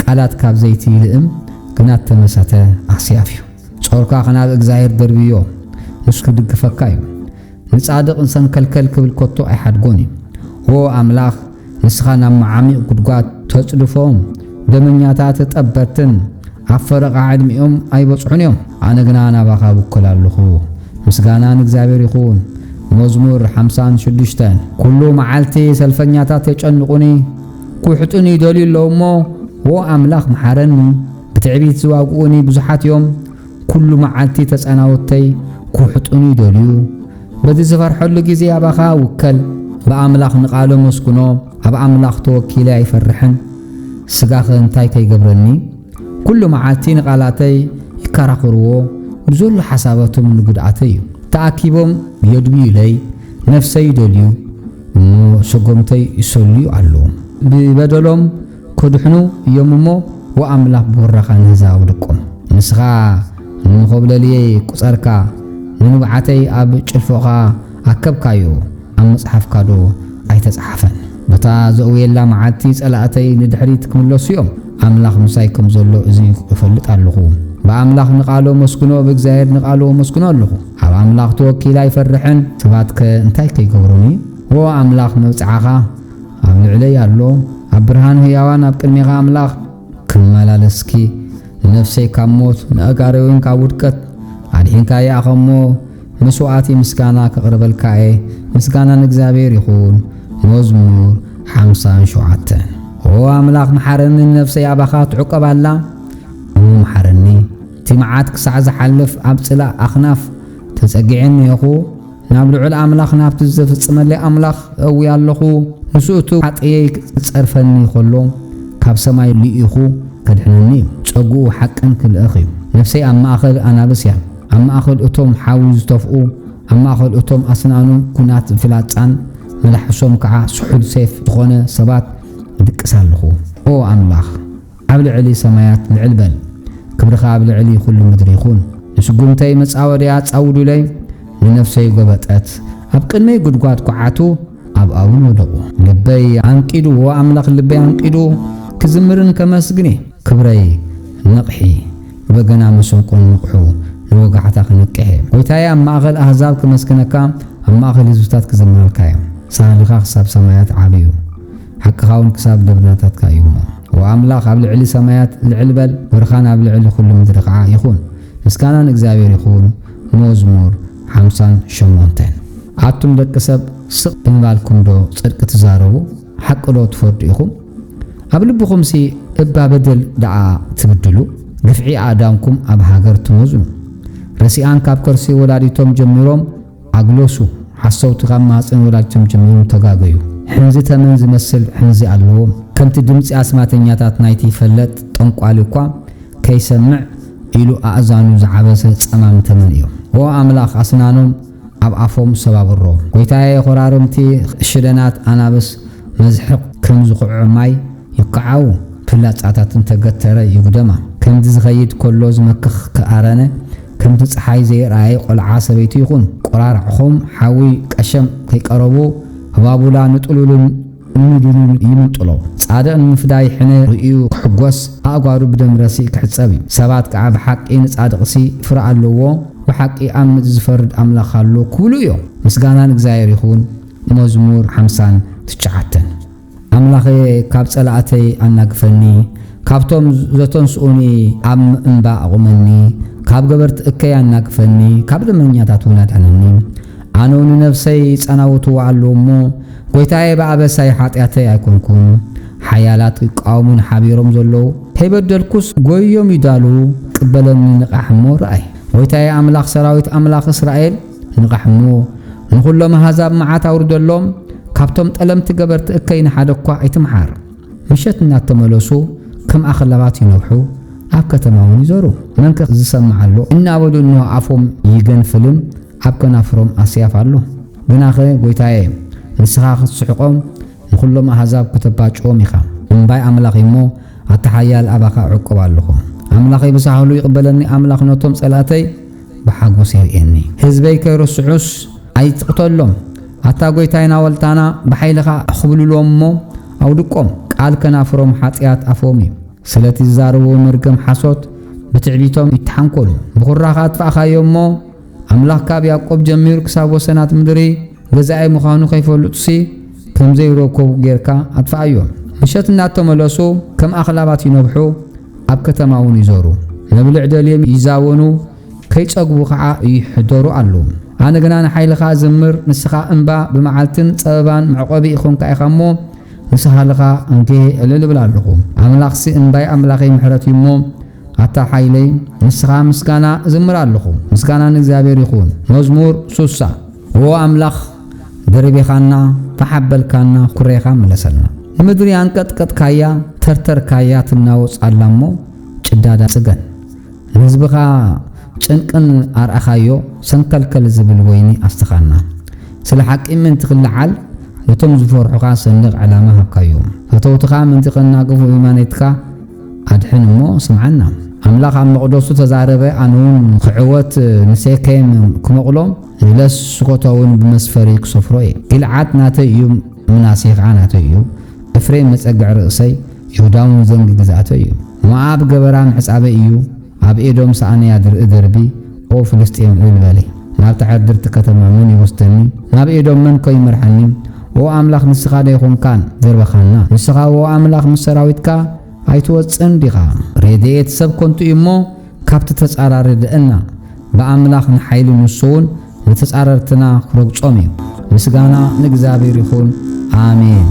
Speaker 1: ቃላት ካብ ዘይቲ ይልእም ግና ተመሰተ ኣስያፍ እዩ ጾርካ ኸናብ እግዚኣብሔር ደርብዮ ንሱ ክድግፈካ እዩ ንጻድቕ እንሰንከልከል ክብል ኮቶ ኣይሓድጎን እዩ ኦ ኣምላኽ ንስኻ ናብ መዓሚቕ ጉድጓድ ተጽድፎም ደመኛታት ጠበርትን ኣብ ፈረቓ ዕድሚኦም ኣይበጽሑን እዮም ኣነ ግና ናባኻ ውክል ኣለኹ ምስጋና ንእግዚአብሔር ይኹን መዝሙር 56 ኩሉ መዓልቲ ሰልፈኛታት የጨንቁኒ ኩሕጡኒ ይደልዩ ኣለዉ እሞ ኦ ኣምላኽ መሓረኒ ብትዕቢት ዝዋግኡኒ ብዙሓት እዮም ኩሉ መዓልቲ ተጸናወተይ ኩሕጡኒ ይደልዩ በዚ ዝፈርሐሉ ጊዜ ኣባኻ ውከል ብኣምላኽ ንቓሎ መስኩኖ ኣብ ኣምላኽ ተወኪለ ኣይፈርሕን ስጋኸ እንታይ ከይገብረኒ ኩሉ መዓልቲ ንቓላተይ ይከራኽርዎ ብዘሎ ሓሳባቶም ንጉድኣተይ እዩ ተኣኪቦም የድብዩለይ ነፍሰይ ይደልዩ እሞ ሰጎምተይ ይሰልዩ ኣለዉ ብበደሎም ከድሕኑ እዮም እሞ ወኣምላኽ ብወራኻ ንህዛብ ድቆም ንስኻ ንኸብለልየ ቁጸርካ ንንብዓተይ ኣብ ጭልፎኻ ኣከብካዮ ኣብ መጽሓፍካ ዶ ኣይተጻሓፈን በታ ዘእውየላ መዓልቲ ጸላእተይ ንድሕሪት ክምለሱ እዮም ኣምላኽ ምሳይ ከም ዘሎ እዚ እፈልጥ ኣለኹ በኣምላኽ ንቓሎ መስግኖ ብእግዚአብሔር ንቓሎ መስግኖ ኣለኹ ኣብ ኣምላኽ ተወኪላ ይፈርሕን ሰባት ከ እንታይ ከይገብሩኒ ኦ ኣምላኽ መብጽዓኻ ኣብ ልዕለይ ኣሎ ኣብ ብርሃን ህያዋን ኣብ ቅድሚኻ ኣምላኽ ክመላለስኪ ንነፍሰይ ካብ ሞት ንኣጋረይ እውን ካብ ውድቀት ኣድሒንካየ ኣኸሞ መስዋዕቲ ምስጋና ከቕርበልካ እየ ምስጋና ንእግዚአብሔር ይኹን መዝሙር 57 ኦ ኣምላኽ መሓረኒ ነፍሰይ ኣባኻ ትዕቀባላ እሞ መሓረኒ እቲ መዓት ክሳዕ ዝሓልፍ ኣብ ጽላእ ኣኽናፍ ተጸጊዐኒ ኢኹ ናብ ልዑል ኣምላኽ ናብቲ ዘፍጽመለይ ኣምላኽ እዊ ኣለኹ ንስእቱ ሓጥየይ ክጸርፈኒ ከሎ ካብ ሰማይ ልኢኹ ከድሕነኒ እዩ ጸጉኡ ሓቅን ክልእኽ እዩ ነፍሰይ ኣብ ማእኸል ኣናብስ እያ ኣብ ማእኸል እቶም ሓዊ ዝተፍኡ ኣብ ማእኸል እቶም ኣስናኖም ኩናት ፍላጻን መላሕሶም ከዓ ስሑል ሰይፍ ዝኾነ ሰባት ይድቅስ ኣለኹ ኦ ኣምላኽ ኣብ ልዕሊ ሰማያት ልዕል በል ክብርኻ ኣብ ልዕሊ ኩሉ ምድሪ ይኹን ንስጉምተይ መጻወድያ ጻውዱለይ ንነፍሰይ ጎበጠት ኣብ ቅድመይ ጉድጓድ ኳዓቱ ኣብ ኣውን ወደቁ ልበይ አንቂዱ ወአምላኽ ልበይ አንቂዱ ክዝምርን ከመስግኔ ክብረይ ንቕሒ በገና መሰንቆን ንቕሑ ንወጋሕታ ክንቅሕ ጎይታዬ ኣብ ማእኸል ኣሕዛብ ክመስግነካ ኣብ ማእኸል ህዝብታት ክዝምረልካ ሳህልኻ ክሳብ ሰማያት ዓብዩ ሓቅኻውን ክሳብ ደብዳታትካ እዩ ወአምላኽ ኣብ ልዕሊ ሰማያት ልዕል በል ወርኻን ኣብ ልዕሊ ኩሉ ምድሪ ከዓ ይኹን ምስጋናን እግዚአብሔር ይኹን መዝሙር 58 ኣቱም ደቂ ሰብ ስቕ ብምባልኩም ዶ ጽድቂ ትዛረቡ ሓቂ ዶ ትፈርዱ ኢኹም ኣብ ልብኹም ሲ እባ በደል ደኣ ትብድሉ ግፍዒ ኣዳምኩም ኣብ ሃገር ትመዝኑ ረሲኣን ካብ ከርሲ ወላዲቶም ጀሚሮም ኣግሎሱ ሓሰውቲ ካብ ማህፀን ወላዲቶም ጀሚሮም ተጋገዩ ሕንዚ ተመን ዝመስል ሕንዚ ኣለዎም ከምቲ ድምፂ ኣስማተኛታት ናይቲ ፈለጥ ጠንቋሊ እኳ ከይሰምዕ ኢሉ ኣእዛኑ ዝዓበሰ ጸማም ተመን እዮም ወአምላኽ ኣስናኖም ኣብ ኣፎም ሰባብሮ ጎይታዬ ኮራርምቲ ሽደናት ኣናብስ መዝሕቕ ከም ዝኽዑ ማይ ይከዓው ፍላጻታትን ተገተረ ይጉደማ ከምዚ ዝኸይድ ከሎ ዝመክኽ ከኣረነ ከምቲ ፀሓይ ዘይረኣየ ቆልዓ ሰበይቲ ይኹን ቆራርዕኹም ሓዊ ቀሸም ከይቀረቡ ህባቡላ ንጥሉልን ንድሉን ይምንጥሎ ጻድቕ ንምፍዳይ ሕነ ርእዩ ክሕጎስ ኣእጓሩ ብደም ረሲእ ክሕፀብ ሰባት ከዓ ብሓቂ ንጻድቕሲ ፍረ ኣለዎ ብሓቂ ኣምፅ ዝፈርድ ኣምላኽ ኣሎ ክብሉ እዮም ምስጋናን እግዚአብሔር ይኹን መዝሙር 59 ኣምላኽ ካብ ጸላእተይ ኣናግፈኒ ካብቶም ዘተንስኡኒ ኣብ እምባ ኣቁመኒ ካብ ገበርቲ እከይ ኣናግፈኒ ካብ ደመኛታት እውን ኣድሕነኒ ኣነ ንነፍሰይ ጸናውትዋ ኣለዎ ጎይታዬ በኣበሳይ ኃጢአተይ ኣይኮንኩም ሓያላት ይቃወሙን ሓቢሮም ዘለዉ ከይበደልኩስ ጎዮም ይዳሉ ቅበለኒ ንቓሕሞ ረአይ ጎይታዬ ኣምላኽ ሰራዊት ኣምላኽ እስራኤል ንቓሕሞ ንኹሎም ኣሕዛብ መዓት ኣውርደሎም ካብቶም ጠለምቲ ገበርቲ እከይ ንሓደ እኳ ኣይትምሓር ምሸት እናተመለሱ ከም ኣኽላባት ይነብሑ ኣብ ከተማ እውን ይዞሩ መንከ ዝሰምዓሎ እናበሉ እንሆ ኣፎም ይገንፍልን ኣብ ከናፍሮም ኣስያፍ ኣሎ ግናኸ ጎይታዬ ንስኻ ክትስሕቆም ንኹሎም ኣሕዛብ ከተባጭዎም ኢኻ እምባይ ኣምላኽ እሞ ኣተሓያል ኣባኻ ዕቁብ ኣለኹ ኣምላኸይ ብሳህሉ ይቕበለኒ ኣምላኽ ነቶም ጸላእተይ ብሓጎስ የርኤኒ ህዝበይ ከይረስዑስ ኣይትቕተሎም ኣታ ጎይታይና ወልታና ብሓይልኻ ኣኽብልሎም እሞ ኣውድቆም ቃል ከናፍሮም ሓጢአት ኣፎም እዩ ስለቲ ዝዛረቡ መርገም ሓሶት ብትዕቢቶም ይተሓንኮሉ ብኹራኻ ኣጥፋእኻዮ እሞ ኣምላኽ ካብ ያዕቆብ ጀሚሩ ክሳብ ወሰናት ምድሪ ገዛኢ ምዃኑ ከይፈልጡሲ ከምዘይረከቡ ጌርካ ኣጥፋእዮም ምሸት እናተመለሱ ከም ኣኽላባት ይነብሑ ኣብ ከተማ እውን ይዞሩ ነብልዕ ደልዮም ይዛወኑ ከይጸግቡ ከዓ ይሕደሩ ኣለዉ ኣነ ግና ንሓይልኻ ዝምር ንስኻ እምባ ብመዓልትን ጸበባን መዕቆቢ ኢኹንካ ኢኻ እሞ ንስኻልኻ እንጌ እልል ብል ኣለኹ ኣምላኽሲ እምባይ ኣምላኸይ ምሕረት እዩ እሞ ኣታ ሓይለይ ንስኻ ምስጋና ዝምር ኣለኹ ምስጋና ንእግዚአብሔር ይኹን መዝሙር 60 ወአምላኽ ደረቤኻና ተሓበልካና ኩሬኻ መለሰልና ንምድሪ አንቀጥቀጥካያ ተርተርካያ ትናወጻላ እሞ ጭዳዳ ጽገን ንህዝብኻ ጭንቅን ኣርአኻዮ ሰንከልከል ዝብል ወይኒ ኣስተኻና ስለ ሓቂ ምንቲ ክልዓል ነቶም ዝፈርሑኻ ሰንቕ ዕላማ ሃብካዮ ፈተውትኻ ምንቲ ኸናገፉ ኢማኔትካ ኣድሕን እሞ ስምዓና ኣምላኽ ኣብ መቕደሱ ተዛረበ ኣነውን ክዕወት ንሴኬም ክመቕሎም ንለስ ስኮተውን ብመስፈሪ ክሰፍሮ እየ ግልዓት ናተይ እዩ ምናሴ ከዓ ናተይ እዩ ኤፍሬም መጸግዕ ርእሰይ ይሁዳውን ዘንጊ ግዛእተይ እዩ ሞዓብ ገበራ ምሕፃበ እዩ ኣብ ኤዶም ሰኣነያ ድርኢ ደርቢ ኦ ፍልስጤም እልበለ ናብ ተዓድርቲ ከተማ መን ይወስደኒ ናብ ኤዶም መን ከይመርሐኒ ኦ ኣምላኽ ንስኻ ዶ ይኹንካን ዘርበኻና ንስኻ ኦ ኣምላኽ ምስ ሰራዊትካ ኣይትወፅን ዲኻ ረድኤት ሰብ ኮንቱ እዩ እሞ ካብቲ ተጻራሪ ድእና ብኣምላኽ ንሓይሊ ንሱውን ንተጻረርትና ክረግጾም እዩ ምስጋና ንእግዚአብሔር ይኹን ኣሜን